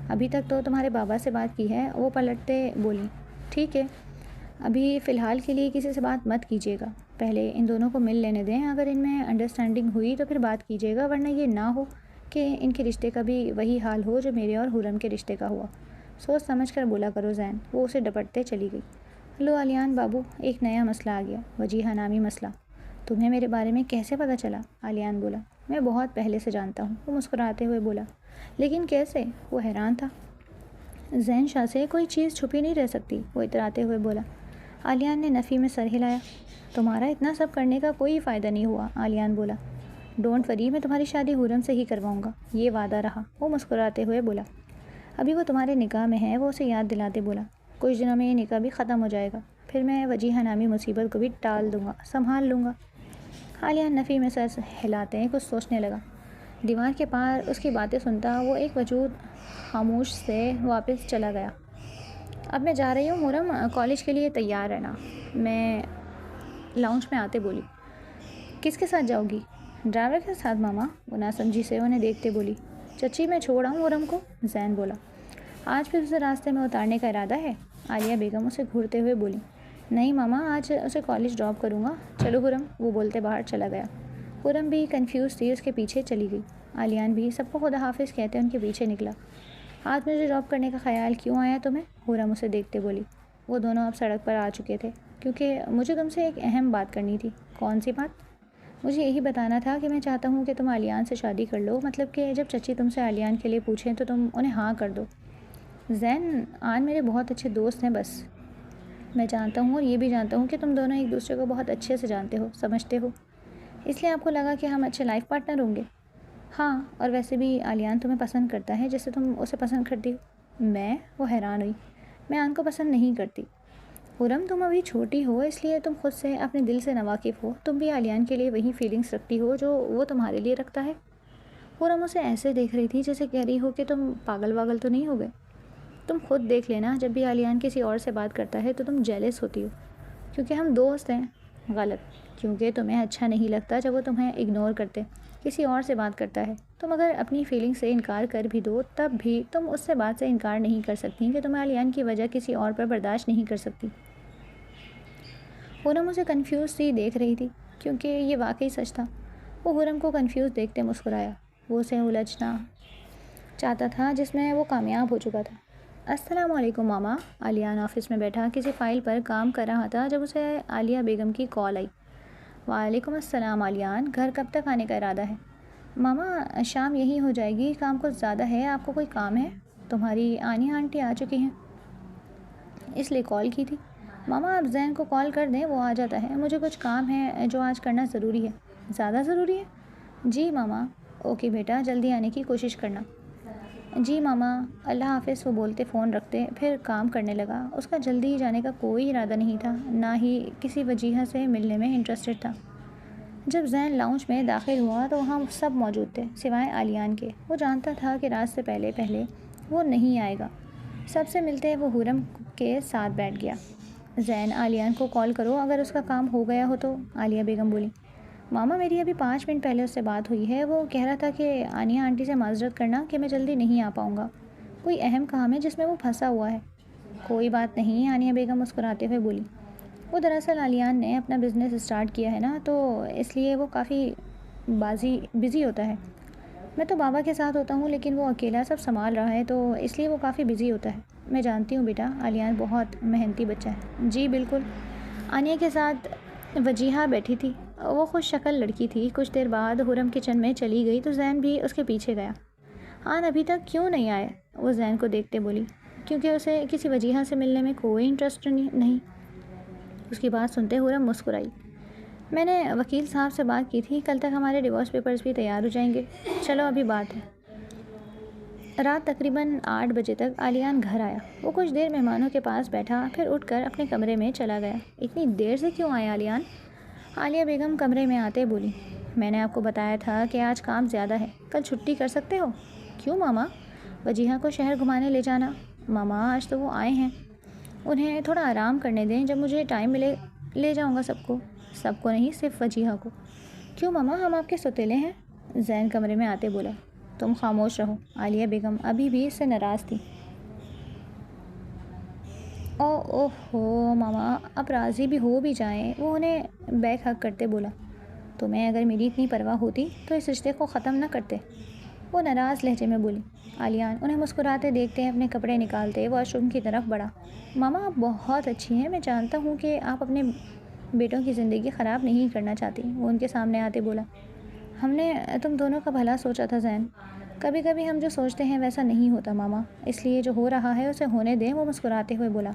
ابھی تک تو تمہارے بابا سے بات کی ہے، وہ پلٹتے بولی۔ ٹھیک ہے، ابھی فی الحال کے لیے کسی سے بات مت کیجیے گا، پہلے ان دونوں کو مل لینے دیں، اگر ان میں انڈرسٹینڈنگ ہوئی تو پھر بات کیجیے گا، ورنہ یہ نہ ہو کہ ان کے رشتے کا بھی وہی حال ہو جو میرے اور حرم کے رشتے کا ہوا۔ سوچ سمجھ کر بولا کرو زین۔ وہ اسے ڈپٹتے چلی گئی۔ لو عالیان بابو، ایک نیا مسئلہ آ گیا، وجیحہ نامی مسئلہ۔ تمہیں میرے بارے میں کیسے پتہ چلا؟ عالیان بولا۔ میں بہت پہلے سے جانتا ہوں، وہ مسکراتے ہوئے بولا۔ لیکن کیسے؟ وہ حیران تھا۔ زین شاہ سے کوئی چیز چھپی نہیں رہ سکتی، وہ اتراتے ہوئے بولا۔ عالیان نے نفی میں سر ہلایا۔ تمہارا اتنا سب کرنے کا کوئی فائدہ نہیں ہوا، عالیان بولا۔ ڈونٹ وری، میں تمہاری شادی حرم سے ہی کرواؤں گا، یہ وعدہ رہا، وہ مسکراتے ہوئے بولا۔ ابھی وہ تمہارے نکاح میں ہے، وہ اسے یاد دلاتے بولا۔ کچھ دنوں میں یہ نکاح بھی ختم ہو جائے گا، پھر میں وجیحہ نامی مصیبت کو بھی ٹال دوں گا، سنبھال لوں گا۔ عالیان نفی میں سر ہلاتے کچھ سوچنے لگا۔ دیوار کے پار اس کی باتیں سنتا وہ ایک وجود خاموش سے واپس چلا گیا۔ اب میں جا رہی ہوں حرم، کالج کے لیے تیار رہنا، میں لاؤنج میں آتے بولی۔ کس کے ساتھ جاؤ گی؟ ڈرائیور کے ساتھ ماما، وہ ناسمجھی سے انہیں دیکھتے بولی۔ چچی میں چھوڑ آؤں حرم کو؟ زین بولا۔ آج پھر اسے راستے میں اتارنے کا ارادہ ہے؟ عالیہ بیگم اسے گھورتے ہوئے بولی۔ نہیں ماما، آج اسے کالج ڈراپ کروں گا، چلو حرم، وہ بولتے باہر چلا گیا۔ حرم بھی کنفیوز تھی، اس کے پیچھے چلی گئی۔ عالیان بھی سب کو خدا حافظ کہتے ان کے پیچھے نکلا۔ آج مجھے ڈراپ کرنے کا خیال کیوں آیا تمہیں؟ حرم اسے دیکھتے بولی۔ وہ دونوں اب سڑک پر آ چکے تھے۔ کیونکہ مجھے تم سے ایک اہم بات کرنی تھی۔ کون سی بات؟ مجھے یہی بتانا تھا کہ میں چاہتا ہوں کہ تم عالیان سے شادی کر لو، مطلب کہ جب چچی تم سے عالیان کے لیے پوچھیں تو تم انہیں ہاں کر دو۔ زین آن میرے بہت اچھے دوست ہیں، بس میں جانتا ہوں اور یہ بھی جانتا ہوں کہ تم دونوں ایک دوسرے کو بہت اچھے سے جانتے ہو، سمجھتے ہو، اس لیے آپ کو لگا کہ ہم اچھے لائف پارٹنر ہوں گے۔ ہاں، اور ویسے بھی عالیان تمہیں پسند کرتا ہے جیسے تم اسے پسند کرتی ہو۔ میں؟ وہ حیران ہوئی۔ میں آن کو پسند نہیں کرتی۔ حرم تم ابھی چھوٹی ہو، اس لیے تم خود سے اپنے دل سے ناواقف ہو، تم بھی عالیان کے لیے وہی فیلنگس رکھتی ہو جو وہ تمہارے لیے رکھتا ہے۔ حرم اسے ایسے دیکھ رہی تھی جیسے کہہ رہی ہو کہ تم پاگل واگل تو نہیں ہو گئے؟ تم خود دیکھ لینا، جب بھی عالیان کسی اور سے بات کرتا ہے تو تم جیلس ہوتی ہو، کیونکہ ہم دوست ہیں۔ غلط، کیونکہ تمہیں اچھا نہیں لگتا جب وہ تمہیں اگنور کرتے، کسی اور سے بات کرتا ہے۔ تم اگر اپنی فیلنگ سے انکار کر بھی دو تب بھی تم اس سے بات سے انکار نہیں کر سکتی کہ تم عالیان کی وجہ کسی اور پر برداشت نہیں کر سکتی۔ حرم اسے کنفیوز سی دیکھ رہی تھی، کیونکہ یہ واقعی سچ تھا۔ وہ حرم کو کنفیوز دیکھتے مسکرایا۔ وہ اسے الجھنا چاہتا تھا جس میں وہ کامیاب ہو چکا تھا۔ السلام علیکم ماما۔ عالیان آفس میں بیٹھا کسی فائل پر کام کر رہا تھا جب اسے عالیہ بیگم کی کال آئی۔ وعلیکم السلام عالیان، گھر کب تک آنے کا ارادہ ہے؟ ماما شام یہی ہو جائے گی، کام کچھ زیادہ ہے، آپ کو کوئی کام ہے؟ تمہاری عانیہ آنٹی آ چکی ہیں، اس لیے کال کی تھی۔ ماما آپ زین کو کال کر دیں، وہ آ جاتا ہے، مجھے کچھ کام ہے جو آج کرنا ضروری ہے۔ زیادہ ضروری ہے؟ جی ماما۔ اوکے بیٹا، جلدی آنے کی کوشش کرنا۔ جی ماما، اللہ حافظ، وہ بولتے فون رکھتے پھر کام کرنے لگا۔ اس کا جلدی جانے کا کوئی ارادہ نہیں تھا، نہ ہی کسی وجیحہ سے ملنے میں انٹرسٹڈ تھا۔ جب زین لاؤنج میں داخل ہوا تو وہاں سب موجود تھے سوائے عالیان کے۔ وہ جانتا تھا کہ رات سے پہلے وہ نہیں آئے گا۔ سب سے ملتے وہ حرم کے ساتھ بیٹھ گیا۔ زین عالیان کو کال کرو اگر اس کا کام ہو گیا ہو تو، عالیہ بیگم بولی۔ ماما میری ابھی 5 منٹ پہلے اس سے بات ہوئی ہے، وہ کہہ رہا تھا کہ عانیہ آنٹی سے معذرت کرنا کہ میں جلدی نہیں آ پاؤں گا، کوئی اہم کام ہے جس میں وہ پھنسا ہوا ہے۔ کوئی بات نہیں، عانیہ بیگم مسکراتے ہوئے بولی۔ وہ دراصل عالیان نے اپنا بزنس اسٹارٹ کیا ہے نا، تو اس لیے وہ کافی بزی ہوتا ہے۔ میں تو بابا کے ساتھ ہوتا ہوں لیکن وہ اکیلا سب سنبھال رہا ہے تو اس لیے وہ کافی بزی ہوتا ہے۔ میں جانتی ہوں بیٹا، علیان بہت محنتی بچہ ہے۔ جی بالکل۔ آنیہ کے ساتھ وجیہہ بیٹھی تھی۔ وہ خوش شکل لڑکی تھی۔ کچھ دیر بعد حرم کچن میں چلی گئی تو زین بھی اس کے پیچھے گیا۔ آن ابھی تک کیوں نہیں آئے؟ وہ زین کو دیکھتے بولی۔ کیونکہ اسے کسی وجیہہ سے ملنے میں کوئی انٹرسٹ نہیں۔ اس کی بات سنتے حرم مسکرائی۔ میں نے وکیل صاحب سے بات کی تھی، کل تک ہمارے ڈیورس پیپرز بھی تیار ہو جائیں گے۔ چلو ابھی بات ہے۔ رات تقریباً 8 بجے تک علیان گھر آیا۔ وہ کچھ دیر مہمانوں کے پاس بیٹھا، پھر اٹھ کر اپنے کمرے میں چلا گیا۔ اتنی دیر سے کیوں آیا علیان؟ عالیہ بیگم کمرے میں آتے بولی۔ میں نے آپ کو بتایا تھا کہ آج کام زیادہ ہے، کل چھٹی کر سکتے ہو؟ کیوں ماما؟ وجیہہ کو شہر گھمانے لے جانا۔ ماما آج تو وہ آئے ہیں، انہیں تھوڑا آرام کرنے دیں، جب مجھے ٹائم ملے لے جاؤں گا سب کو۔ سب کو نہیں، صرف وجیہہ کو۔ کیوں ماما، ہم آپ کے سوتیلے ہیں؟ زین کمرے میں آتے بولا۔ تم خاموش رہو۔ عالیہ بیگم ابھی بھی اس سے ناراض تھی۔ اوہ ماما، اب راضی بھی ہو بھی جائیں۔ وہ انہیں بیک ہگ کرتے بولا۔ تمہیں اگر میری اتنی پرواہ ہوتی تو اس رشتے کو ختم نہ کرتے۔ وہ ناراض لہجے میں بولی۔ علیان انہیں مسکراتے دیکھتے اپنے کپڑے نکالتے واش روم کی طرف بڑھا۔ ماما آپ بہت اچھی ہیں، میں جانتا ہوں کہ آپ اپنے بیٹوں کی زندگی خراب نہیں کرنا چاہتی۔ وہ ان کے سامنے آتے بولا۔ ہم نے تم دونوں کا بھلا سوچا تھا زین۔ کبھی کبھی ہم جو سوچتے ہیں ویسا نہیں ہوتا ماما، اس لیے جو ہو رہا ہے اسے ہونے دیں۔ وہ مسکراتے ہوئے بولا۔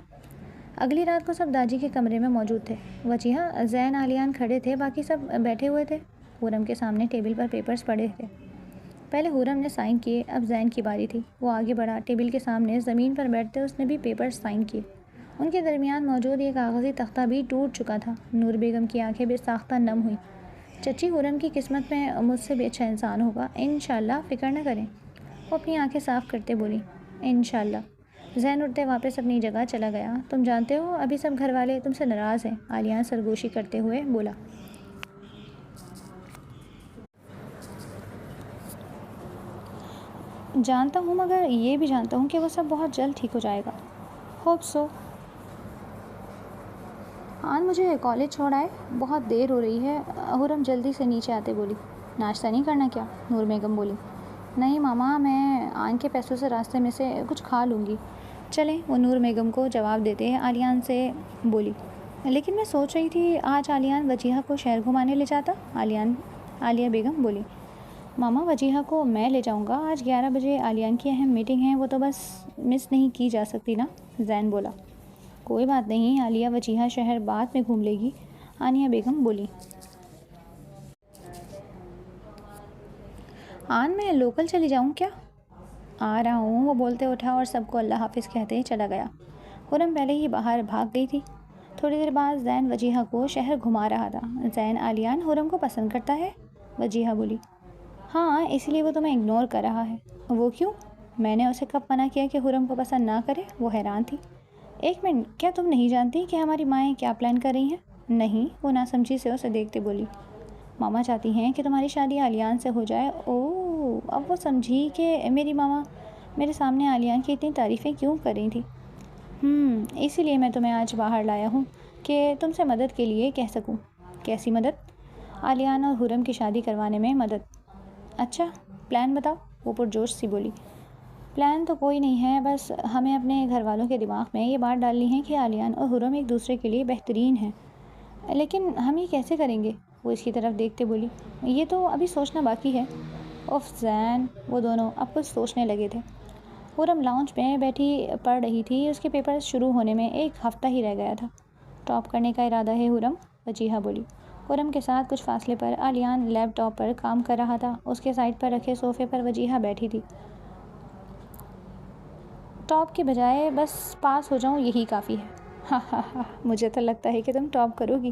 اگلی رات کو سب داجی کے کمرے میں موجود تھے۔ وجیہہ، زین، علیان کھڑے تھے، باقی سب بیٹھے ہوئے تھے۔ حرم کے سامنے ٹیبل پر پیپرز پڑے تھے۔ پہلے حرم نے سائن کیے، اب زین کی باری تھی۔ وہ آگے بڑھا، ٹیبل کے سامنے زمین پر بیٹھتے اس نے بھی پیپرز سائن کیے۔ ان کے درمیان موجود یہ کاغذی تختہ بھی ٹوٹ چکا تھا۔ نور بیگم کی آنکھیں بے ساختہ نم ہوئیں۔ چچی، حرم کی قسمت میں مجھ سے بھی اچھا انسان ہوگا، انشاءاللہ، فکر نہ کریں۔ وہ اپنی آنکھیں صاف کرتے بولی۔ انشاءاللہ۔ زین اٹھتے واپس اپنی جگہ چلا گیا۔ تم جانتے ہو ابھی سب گھر والے تم سے ناراض ہیں، علیان سرگوشی کرتے ہوئے بولا۔ جانتا ہوں، مگر یہ بھی جانتا ہوں کہ وہ سب بہت جلد ٹھیک ہو جائے گا۔ Hope so. آج مجھے کالج چھوڑ آئے، بہت دیر ہو رہی ہے۔ حرم جلدی سے نیچے آتے بولی۔ ناشتہ نہیں کرنا کیا؟ نور بیگم بولی۔ نہیں ماما، میں آن کے پیسوں سے راستے میں سے کچھ کھا لوں گی۔ چلیں، وہ نور بیگم کو جواب دیتے علیان سے بولی۔ لیکن میں سوچ رہی تھی آج علیان وجیہہ کو شہر گھمانے لے جاتا۔ عالیہ بیگم بولی۔ ماما، وجیہہ کو میں لے جاؤں گا، آج 11 بجے علیان کی اہم میٹنگ ہے، وہ تو بس مس نہیں کی جا سکتی نا، زین بولا۔ کوئی بات نہیں عالیہ، وجیہہ شہر بعد میں گھوم لے گی، عانیہ بیگم بولی۔ آن میں لوکل چلی جاؤں کیا؟ آ رہا ہوں، وہ بولتے اٹھا اور سب کو اللہ حافظ کہتے چلا گیا۔ حرم پہلے ہی باہر بھاگ گئی تھی۔ تھوڑی دیر بعد زین وجیہہ کو شہر گھما رہا تھا۔ زین، علیان حرم کو پسند کرتا ہے؟ وجیہہ بولی۔ ہاں، اس لیے وہ تمہیں اگنور کر رہا ہے۔ وہ کیوں؟ میں نے اسے کب منع کیا کہ حرم کو پسند نہ کرے؟ وہ حیران تھی۔ ایک منٹ، کیا تم نہیں جانتی کہ ہماری مائیں کیا پلان کر رہی ہیں؟ نہیں، وہ ناسمجھی سے اسے دیکھتے بولی۔ ماما چاہتی ہیں کہ تمہاری شادی علیان سے ہو جائے۔ اوہ، اب وہ سمجھی کہ میری ماما میرے سامنے علیان کی اتنی تعریفیں کیوں کر رہی تھی۔ اسی لیے میں تمہیں آج باہر لایا ہوں کہ تم سے مدد کے لیے کہہ سکوں۔ کیسی مدد؟ علیان اور حرم کی شادی کروانے میں مدد۔ اچھا، پلان بتاؤ، وہ پرجوش سی بولی۔ پلان تو کوئی نہیں ہے، بس ہمیں اپنے گھر والوں کے دماغ میں یہ بات ڈالنی ہے کہ علیان اور حرم ایک دوسرے کے لیے بہترین ہیں۔ لیکن ہم یہ کیسے کریں گے؟ وہ اس کی طرف دیکھتے بولی۔ یہ تو ابھی سوچنا باقی ہے۔ اف زین، وہ دونوں اب کچھ سوچنے لگے تھے۔ حرم لاؤنج میں بیٹھی پڑھ رہی تھی، اس کے پیپر شروع ہونے میں ایک ہفتہ ہی رہ گیا تھا۔ ٹاپ کرنے کا ارادہ ہے حرم، وجیہہ بولی۔ حرم کے ساتھ کچھ فاصلے پر علیان لیپ ٹاپ پر کام کر رہا تھا۔ اس کے سائڈ پر رکھے صوفے پر وجیہہ بیٹھی تھی۔ ٹاپ کے بجائے بس پاس ہو جاؤں یہی کافی ہے۔ مجھے تو لگتا ہے کہ تم ٹاپ کرو گی۔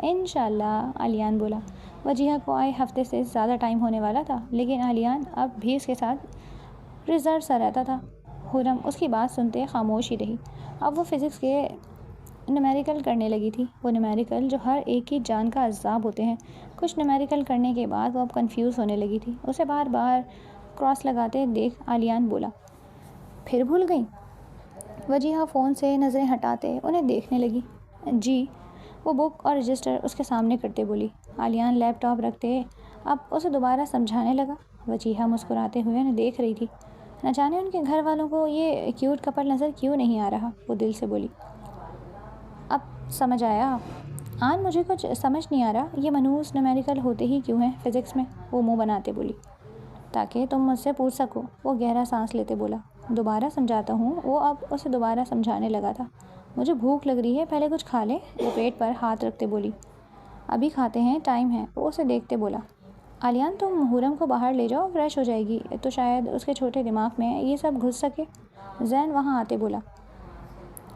انشاءاللہ، علیان بولا۔ وجیہہ کو آئے ہفتے سے زیادہ ٹائم ہونے والا تھا، لیکن علیان اب بھی اس کے ساتھ ریزرو سا رہتا تھا۔ حرم اس کی بات سنتے خاموش ہی رہی۔ اب وہ فزکس کے نومیریکل کرنے لگی تھی، وہ نومیریکل جو ہر ایک کی جان کا عذاب ہوتے ہیں۔ کچھ نومیریکل کرنے کے بعد وہ اب کنفیوز ہونے لگی تھی۔ اسے بار بار کراس لگاتے دیکھ علیان بولا۔ پھر بھول گئیں؟ وجیہہ فون سے نظریں ہٹاتے انہیں دیکھنے لگی۔ جی، وہ بک اور رجسٹر اس کے سامنے کرتے بولی۔ علیان لیپ ٹاپ رکھتے اب اسے دوبارہ سمجھانے لگا۔ وجیہہ مسکراتے ہوئے انہیں دیکھ رہی تھی. نہ جانے ان کے گھر والوں کو یہ کیوٹ کپل نظر کیوں نہیں آ رہا. وہ دل سے بولی. اب سمجھ آیا آن, مجھے کچھ سمجھ نہیں آ رہا یہ منحوس نومیریکل ہوتے ہی کیوں ہیں فزکس میں. وہ منہ بناتے بولی. تاکہ تم مجھ سے پوچھ سکو. وہ گہرا سانس لیتے بولا. دوبارہ سمجھاتا ہوں. وہ اب اسے دوبارہ سمجھانے لگا تھا. مجھے بھوک لگ رہی ہے, پہلے کچھ کھا لیں. وہ پیٹ پر ہاتھ رکھتے بولی. ابھی کھاتے ہیں, ٹائم ہے. وہ اسے دیکھتے بولا. علیان تم حرم کو باہر لے جاؤ, فریش ہو جائے گی تو شاید اس کے چھوٹے دماغ میں یہ سب گھس سکے. زین وہاں آتے بولا.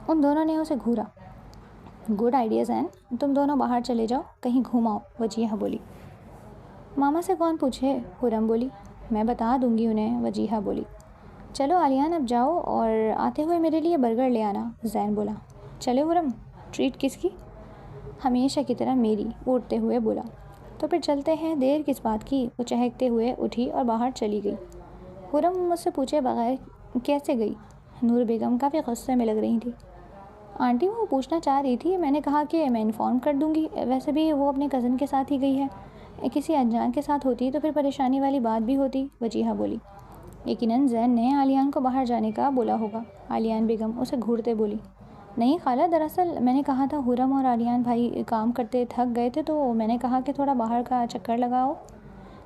ان دونوں نے اسے گھورا. گڈ آئیڈیا زین, تم دونوں باہر چلے جاؤ, کہیں گھوماؤ. وجیہہ بولی. ماما سے کون پوچھے. حرم بولی. میں بتا دوں گی انہیں. وجیہہ بولی. چلو علیان اب جاؤ اور آتے ہوئے میرے لیے برگر لے آنا. زین بولا. چلے حرم. ٹریٹ کس کی. ہمیشہ کی طرح میری. وہ اٹھتے ہوئے بولا. تو پھر چلتے ہیں, دیر کس بات کی. وہ چہکتے ہوئے اٹھی اور باہر چلی گئی. حرم مجھ سے پوچھے بغیر کیسے گئی. نور بیگم کافی غصے میں لگ رہی تھی. آنٹی وہ پوچھنا چاہ رہی تھی, میں نے کہا کہ میں انفارم کر دوں گی. ویسے بھی وہ اپنے کزن کے ساتھ ہی گئی ہے, کسی انجان کے ساتھ ہوتی تو پھر پریشانی والی بات بھی ہوتی. وجیہہ بولی. یقیناً زین نے علیان کو باہر جانے کا بولا ہوگا. علیان بیگم اسے گھورتے بولی. نہیں خالہ, دراصل میں نے کہا تھا حرم اور علیان بھائی کام کرتے تھک گئے تھے تو میں نے کہا کہ تھوڑا باہر کا چکر لگاؤ.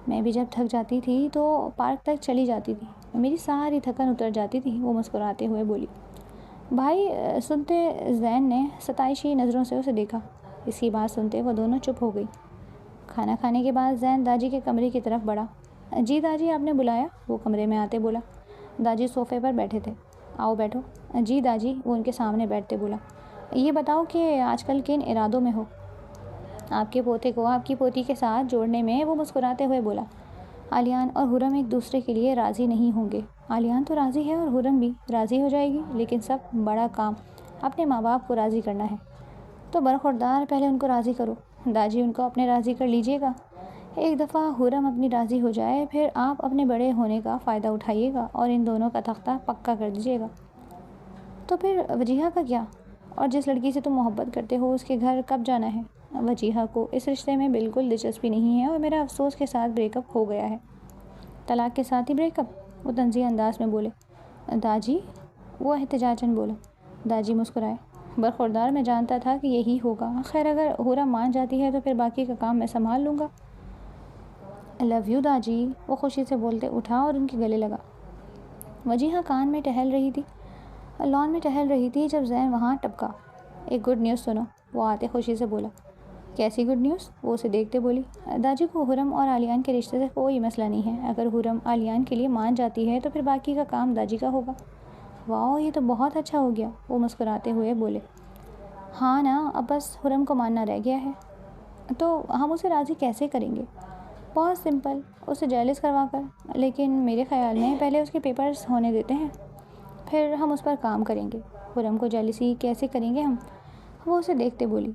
میں بھی جب تھک جاتی تھی تو پارک تک چلی جاتی تھی, میری ساری تھکن اتر جاتی تھی. وہ مسکراتے ہوئے بولی. بھائی سنتے زین نے ستائشی نظروں سے اسے دیکھا. اس کی بات سنتے وہ دونوں چپ ہو گئی. کھانا کھانے کے بعد زین داجی کے کمرے کی طرف بڑھا. جی داجی آپ نے بلایا. وہ کمرے میں آتے بولا. داجی صوفے پر بیٹھے تھے. آؤ بیٹھو. جی داجی. وہ ان کے سامنے بیٹھتے بولا. یہ بتاؤ کہ آج کل کن ارادوں میں ہو. آپ کے پوتے کو آپ کی پوتی کے ساتھ جوڑنے میں. وہ مسکراتے ہوئے بولا. علیان اور حرم ایک دوسرے کے لیے راضی نہیں ہوں گے. علیان تو راضی ہے اور حرم بھی راضی ہو جائے گی, لیکن سب بڑا کام اپنے ماں باپ کو راضی کرنا ہے. تو برخوردار پہلے ان کو راضی کرو. داجی ان کو اپنے راضی کر لیجیے گا. ایک دفعہ حرم اپنی راضی ہو جائے پھر آپ اپنے بڑے ہونے کا فائدہ اٹھائیے گا اور ان دونوں کا تختہ پکا کر دیجیے گا. تو پھر وجیہہ کا کیا. اور جس لڑکی سے تم محبت کرتے ہو اس کے گھر کب جانا ہے. وجیہہ کو اس رشتے میں بالکل دلچسپی نہیں ہے اور میرا افسوس کے ساتھ بریک اپ ہو گیا ہے. طلاق کے ساتھ ہی بریک اپ. وہ طنزیہ انداز میں بولے. داجی. وہ احتجاجاً بولا. داجی مسکرائے. برخوردار میں جانتا تھا کہ یہی ہوگا. خیر اگر حرم مان جاتی ہے تو پھر باقی کا کام میں سنبھال لوں گا. Love you داجی. وہ خوشی سے بولتے اٹھا اور ان کے گلے لگا. وجیہہ لان میں ٹہل رہی تھی جب زین وہاں ٹپکا. ایک گڈ نیوز سنو. وہ آتے خوشی سے بولا. کیسی گڈ نیوز. وہ اسے دیکھتے بولی. داجی کو حرم اور علیان کے رشتے سے کوئی مسئلہ نہیں ہے. اگر حرم علیان کے لیے مان جاتی ہے تو پھر باقی کا کام داجی کا ہوگا. واہ, یہ تو بہت اچھا ہو گیا. وہ مسکراتے ہوئے بولے. ہاں نا, اب بس حرم کو ماننا رہ گیا ہے. تو ہم اسے راضی کیسے کریں گے. بہت سمپل, اسے جیلس کروا کر. لیکن میرے خیال میں پہلے اس کے پیپرز ہونے دیتے ہیں, پھر ہم اس پر کام کریں گے. حرم کو جیلسی کیسے کریں گے ہم. وہ اسے دیکھتے بولی.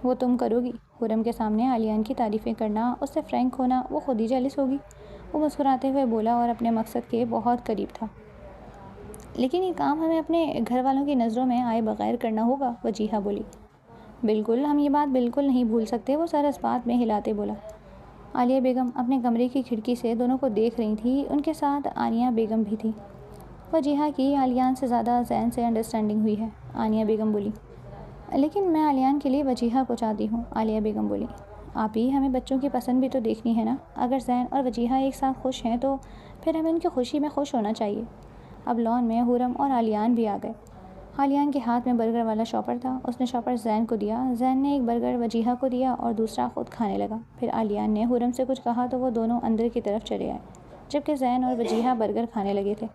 وہ تم کرو گی. حرم کے سامنے علیان کی تعریفیں کرنا, اس سے فرینک ہونا, وہ خود ہی جیلس ہوگی. وہ مسکراتے ہوئے بولا اور اپنے مقصد کے بہت قریب تھا. لیکن یہ کام ہمیں اپنے گھر والوں کی نظروں میں آئے بغیر کرنا ہوگا. وجیہہ بولی. بالکل, ہم یہ بات بالکل نہیں بھول سکتے. وہ سر اس بات میں ہلاتے بولا. عالیہ بیگم اپنے کمرے کی کھڑکی سے دونوں کو دیکھ رہی تھی. ان کے ساتھ آنیہ بیگم بھی تھی. وجیہہ کی علیان سے زیادہ زین سے انڈرسٹینڈنگ ہوئی ہے. آنیہ بیگم بولی. لیکن میں علیان کے لیے وجیہہ کو چاہتی ہوں. عالیہ بیگم بولی. آپ ہی, ہمیں بچوں کی پسند بھی تو دیکھنی ہے نا. اگر زین اور وجیہہ ایک ساتھ خوش ہیں تو پھر ہمیں ان کی خوشی میں خوش ہونا چاہیے. اب لان میں حرم اور علیان بھی آ گئے. علیان کے ہاتھ میں برگر والا شاپر تھا. اس نے شاپر زین کو دیا. زین نے ایک برگر وجیہہ کو دیا اور دوسرا خود کھانے لگا. پھر علیان نے حرم سے کچھ کہا تو وہ دونوں اندر کی طرف چلے آئے, جبکہ زین اور وجیہہ برگر کھانے لگے تھے.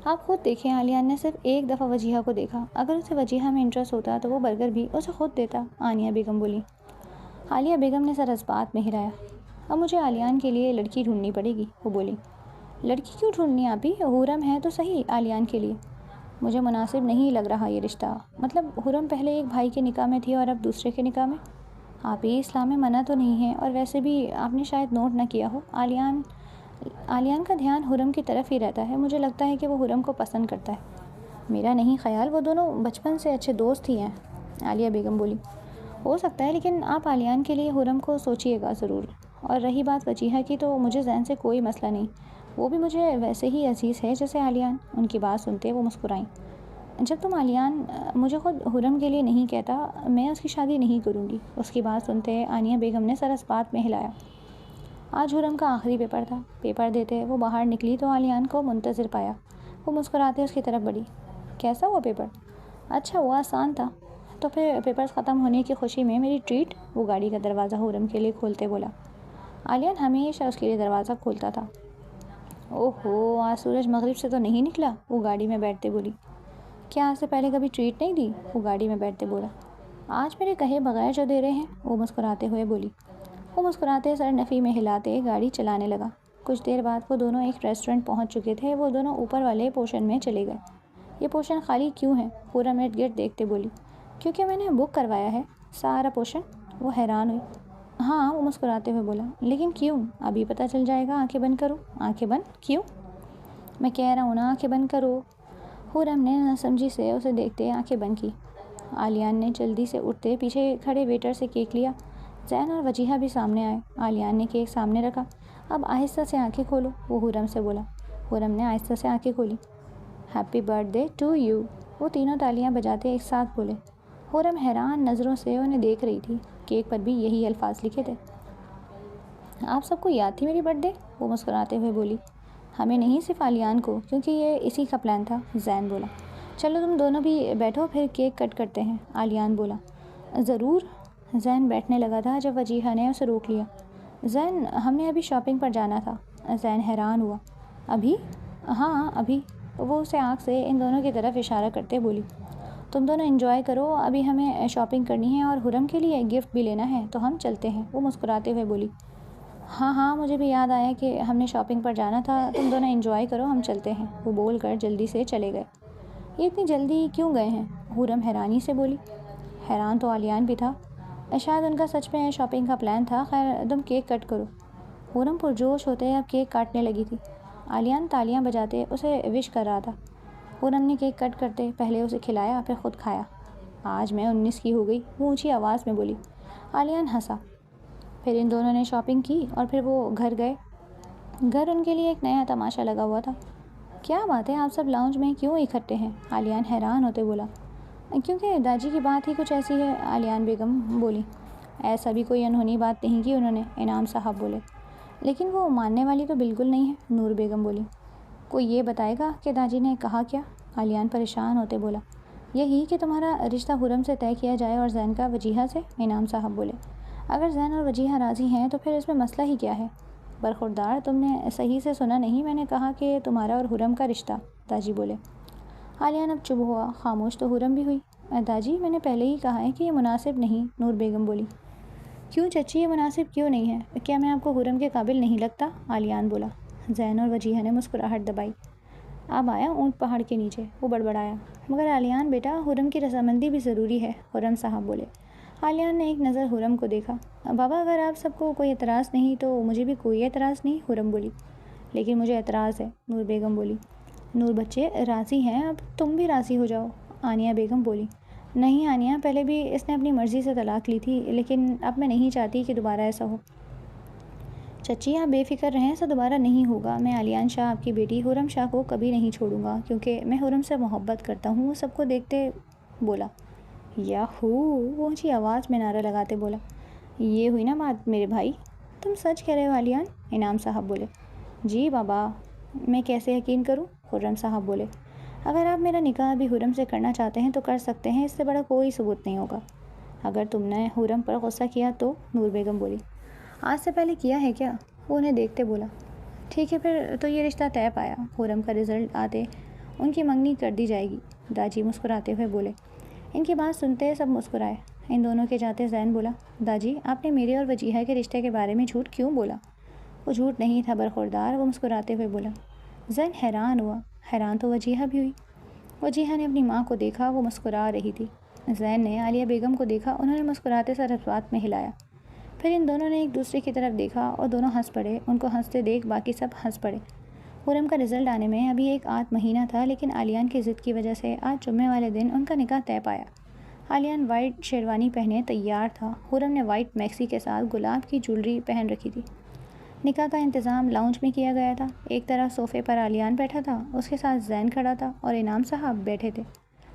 آپ خود دیکھیں, علیان نے صرف ایک دفعہ وجیہہ کو دیکھا. اگر اسے وجیہہ میں انٹرسٹ ہوتا تو وہ برگر بھی اسے خود دیتا. آنیہ بیگم بولی. عالیہ بیگم نے سر اس بات میں ہلایا. اب مجھے علیان کے لیے لڑکی ڈھونڈنی پڑے گی. وہ بولی. لڑکی کیوں ڈھونڈنی آپ ہی, حرم ہے تو صحیح علیان کے لیے. مجھے مناسب نہیں لگ رہا یہ رشتہ. مطلب حرم پہلے ایک بھائی کے نکاح میں تھی اور اب دوسرے کے نکاح میں. آپ ہی, اسلام میں منع تو نہیں ہے, اور ویسے بھی آپ نے شاید نوٹ نہ کیا ہو, علیان کا دھیان حرم کی طرف ہی رہتا ہے. مجھے لگتا ہے کہ وہ حرم کو پسند کرتا ہے. میرا نہیں خیال, وہ دونوں بچپن سے اچھے دوست ہی ہیں. عالیہ بیگم بولی. ہو سکتا ہے, لیکن آپ علیان کے لیے حرم کو سوچیے گا ضرور. اور رہی بات وجیہہ کی تو مجھے زین سے کوئی مسئلہ نہیں، وہ بھی مجھے ویسے ہی عزیز ہے جیسے عالیان۔ ان کی بات سنتے وہ مسکرائیں۔ جب تم عالیان مجھے خود حرم کے لیے نہیں کہتا میں اس کی شادی نہیں کروں گی۔ اس کی بات سنتے عانیہ بیگم نے سر اس بات میں ہلایا۔ آج حرم کا آخری پیپر تھا۔ پیپر دیتے وہ باہر نکلی تو عالیان کو منتظر پایا۔ وہ مسکراتے اس کی طرف بڑھی۔ کیسا ہوا پیپر؟ اچھا ہوا، آسان تھا۔ تو پھر پیپرز ختم ہونے کی خوشی میں میری ٹریٹ؟ وہ گاڑی کا دروازہ حرم کے لیے کھولتے بولا۔ عالیان ہمیشہ اس کے لیے دروازہ کھولتا تھا۔ اوہو، آج سورج مغرب سے تو نہیں نکلا؟ وہ گاڑی میں بیٹھتے بولی۔ کیا آج سے پہلے کبھی ٹریٹ نہیں دی؟ وہ گاڑی میں بیٹھتے بولا۔ آج میرے کہے بغیر جو دے رہے ہیں، وہ مسکراتے ہوئے بولی۔ وہ مسکراتے سر نفی میں ہلاتے گاڑی چلانے لگا۔ کچھ دیر بعد وہ دونوں ایک ریسٹورنٹ پہنچ چکے تھے۔ وہ دونوں اوپر والے پورشن میں چلے گئے۔ یہ پورشن خالی کیوں ہے؟ حرم ارد گرد دیکھتے بولی۔ کیونکہ میں نے بک کروایا ہے سارا پورشن۔ وہ حیران ہوئی۔ ہاں، وہ مسکراتے ہوئے بولا، لیکن کیوں؟ ابھی پتہ چل جائے گا۔ آنکھیں بند کرو۔ آنکھیں بند کیوں؟ میں کہہ رہا ہوں نا، آنکھیں بند کرو۔ حرم نے ناسمجھی سے اسے دیکھتے آنکھیں بند کی۔ عالیان نے جلدی سے اٹھتے پیچھے کھڑے ویٹر سے کیک لیا۔ زین اور وجیہہ بھی سامنے آئے۔ عالیان نے کیک سامنے رکھا۔ اب آہستہ سے آنکھیں کھولو، وہ حرم سے بولا۔ حرم نے آہستہ سے آنکھیں کھولی۔ Happy birthday to you, وہ تینوں تالیاں بجاتے ایک ساتھ بولے۔ حرم حیران نظروں سے انہیں دیکھ رہی تھی۔ کیک پر بھی یہی الفاظ لکھے تھے۔ آپ سب کو یاد تھی میری برتھ ڈے؟ وہ مسکراتے ہوئے بولی۔ ہمیں نہیں، صرف عالیان کو، کیونکہ یہ اسی کا پلان تھا، زین بولا۔ چلو تم دونوں بھی بیٹھو، پھر کیک کٹ کرتے ہیں، عالیان بولا۔ ضرور۔ زین بیٹھنے لگا تھا جب وجیہہ نے اسے روک لیا۔ زین، ہم نے ابھی شاپنگ پر جانا تھا۔ زین حیران ہوا۔ ابھی؟ ہاں ابھی۔ وہ اسے آنکھ سے ان دونوں کی طرف اشارہ کرتے بولی۔ تم دونوں انجوائے کرو، ابھی ہمیں شاپنگ کرنی ہے اور حرم کے لیے گفٹ بھی لینا ہے، تو ہم چلتے ہیں، وہ مسکراتے ہوئے بولی۔ ہاں ہاں، مجھے بھی یاد آیا کہ ہم نے شاپنگ پر جانا تھا، تم دونوں انجوائے کرو، ہم چلتے ہیں، وہ بول کر جلدی سے چلے گئے۔ یہ اتنی جلدی کیوں گئے ہیں؟ حرم حیرانی سے بولی۔ حیران تو عالیان بھی تھا، شاید ان کا سچ میں شاپنگ کا پلان تھا۔ خیر تم کیک کٹ کرو۔ حرم پرجوش ہوتے اب کیک کاٹنے لگی تھی۔ عالیان تالیاں بجاتے اسے وش کر رہا تھا۔ حرم نے کیک کٹ کرتے پہلے اسے کھلایا، پھر خود کھایا۔ آج میں 19 کی ہو گئی، وہ اونچی آواز میں بولی۔ عالیان ہنسا۔ پھر ان دونوں نے شاپنگ کی اور پھر وہ گھر گئے۔ گھر ان کے لیے ایک نیا تماشا لگا ہوا تھا۔ کیا بات ہے، آپ سب لاؤنج میں کیوں اکٹھے ہیں؟ عالیان حیران ہوتے بولا۔ کیونکہ داجی کی بات ہی کچھ ایسی ہے، عالیان بیگم بولی۔ ایسا بھی کوئی انہونی بات نہیں کی انہوں نے، انعام صاحب بولے۔ لیکن وہ ماننے والی تو بالکل نہیں ہے، نور بیگم بولی۔ کوئی یہ بتائے گا کہ داجی نے کہا کیا؟ عالیان پریشان ہوتے بولا۔ یہی کہ تمہارا رشتہ حرم سے طے کیا جائے اور زین کا وجیہہ سے، انعام صاحب بولے۔ اگر زین اور وجیہہ راضی ہیں تو پھر اس میں مسئلہ ہی کیا ہے؟ برخوردار، تم نے صحیح سے سنا نہیں، میں نے کہا کہ تمہارا اور حرم کا رشتہ، داجی بولے۔ عالیان اب چپ ہوا، خاموش تو حرم بھی ہوئی۔ داجی، میں نے پہلے ہی کہا ہے کہ یہ مناسب نہیں، نور بیگم بولی۔ کیوں چچی، یہ مناسب کیوں نہیں ہے؟ کیا میں آپ کو حرم کے قابل نہیں لگتا؟ عالیان بولا۔ زین اور وجیہہ نے مسکراہٹ دبائی۔ اب آیا اونٹ پہاڑ کے نیچے، وہ بڑبڑایا۔ مگر عالیان بیٹا، حرم کی رضامندی بھی ضروری ہے، حرم صاحب بولے۔ عالیان نے ایک نظر حرم کو دیکھا۔ بابا، اگر آپ سب کو کوئی اعتراض نہیں تو مجھے بھی کوئی اعتراض نہیں، حرم بولی۔ لیکن مجھے اعتراض ہے، نور بیگم بولی۔ نور بچے راضی ہیں، اب تم بھی راضی ہو جاؤ، عانیہ بیگم بولی۔ نہیں عانیہ، پہلے بھی اس نے اپنی مرضی سے طلاق لی تھی، لیکن اب میں نہیں چاہتی کہ دوبارہ ایسا ہو۔ چچی آپ بے فکر رہیں، ایسا دوبارہ نہیں ہوگا۔ میں عالیان شاہ آپ کی بیٹی حرم شاہ کو کبھی نہیں چھوڑوں گا، کیونکہ میں حرم سے محبت کرتا ہوں، وہ سب کو دیکھتے بولا۔ یاہو، وہ اونچی آواز میں نعرہ لگاتے بولا۔ یہ ہوئی نا بات میرے بھائی، تم سچ کہہ رہے ہو عالیان، انعام صاحب بولے۔ جی بابا، میں کیسے یقین کروں، خرم صاحب بولے۔ اگر آپ میرا نکاح بھی حرم سے کرنا چاہتے ہیں تو کر سکتے ہیں، اس سے بڑا کوئی ثبوت نہیں ہوگا۔ اگر تم نے حرم پر غصہ کیا تو، نور بیگم بولی۔ آج سے پہلے کیا ہے کیا؟ وہ انہیں دیکھتے بولا۔ ٹھیک ہے پھر تو یہ رشتہ طے پایا، حرم کا رزلٹ آتے ان کی منگنی کر دی جائے گی، داجی مسکراتے ہوئے بولے۔ ان کی بات سنتے سب مسکرائے۔ ان دونوں کے جاتے زین بولا، داجی آپ نے میرے اور وجیہہ کے رشتے کے بارے میں جھوٹ کیوں بولا؟ وہ جھوٹ نہیں تھا برخوردار، وہ مسکراتے ہوئے بولا۔ زین حیران ہوا، حیران تو وجیہہ بھی ہوئی۔ وجیہہ نے اپنی ماں کو دیکھا، وہ مسکرا رہی تھی۔ زین نے عالیہ بیگم کو دیکھا، انہوں نے مسکراتے سر اس بات میں ہلایا۔ پھر ان دونوں نے ایک دوسرے کی طرف دیکھا اور دونوں ہنس پڑے۔ ان کو ہنستے دیکھ باقی سب ہنس پڑے۔ حرم کا رزلٹ آنے میں ابھی ایک آدھ مہینہ تھا، لیکن عالیان کی ضد کی وجہ سے آج جمعے والے دن ان کا نکاح طے پایا۔ آلیان وائٹ شیروانی پہنے تیار تھا۔ خرم نے وائٹ میکسی کے ساتھ گلاب کی جولری پہن رکھی تھی۔ نکاح کا انتظام لاؤنج میں کیا گیا تھا۔ ایک طرف صوفے پر آلیان بیٹھا تھا، اس کے ساتھ زین کھڑا تھا اور انعام صاحب بیٹھے تھے۔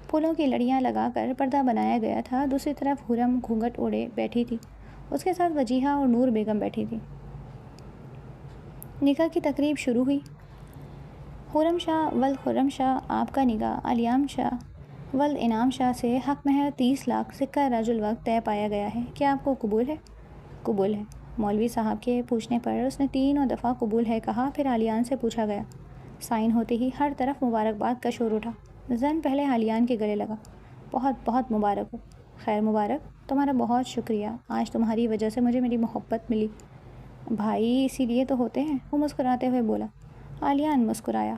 پھولوں کی لڑیاں لگا کر پردہ بنایا گیا تھا۔ دوسری طرف خرم گھونگھٹ اوڑھے بیٹھی تھی، اس کے ساتھ وجیہہ اور نور بیگم بیٹھی تھی۔ نکاح کی تقریب شروع ہوئی۔ خرم شاہ ولد خرم شاہ آپ کا نکاح آلیان شاہ ولد انعام شاہ سے حق مہر 30 لاکھ سکہ راج الوقت طے پایا گیا ہے۔ کیا آپ کو قبول ہے؟ قبول ہے۔ مولوی صاحب کے پوچھنے پر اس نے 3 دفعہ قبول ہے کہا۔ پھر آلیان سے پوچھا گیا۔ سائن ہوتے ہی ہر طرف مبارکباد کا شور اٹھا۔ زین پہلے آلیان کے گلے لگا۔ بہت بہت مبارک ہو۔ خیر مبارک۔ تمہارا بہت شکریہ، آج تمہاری وجہ سے مجھے میری محبت ملی۔ بھائی اسی لیے تو ہوتے ہیں، وہ مسکراتے ہوئے بولا۔ آلیان مسکرایا۔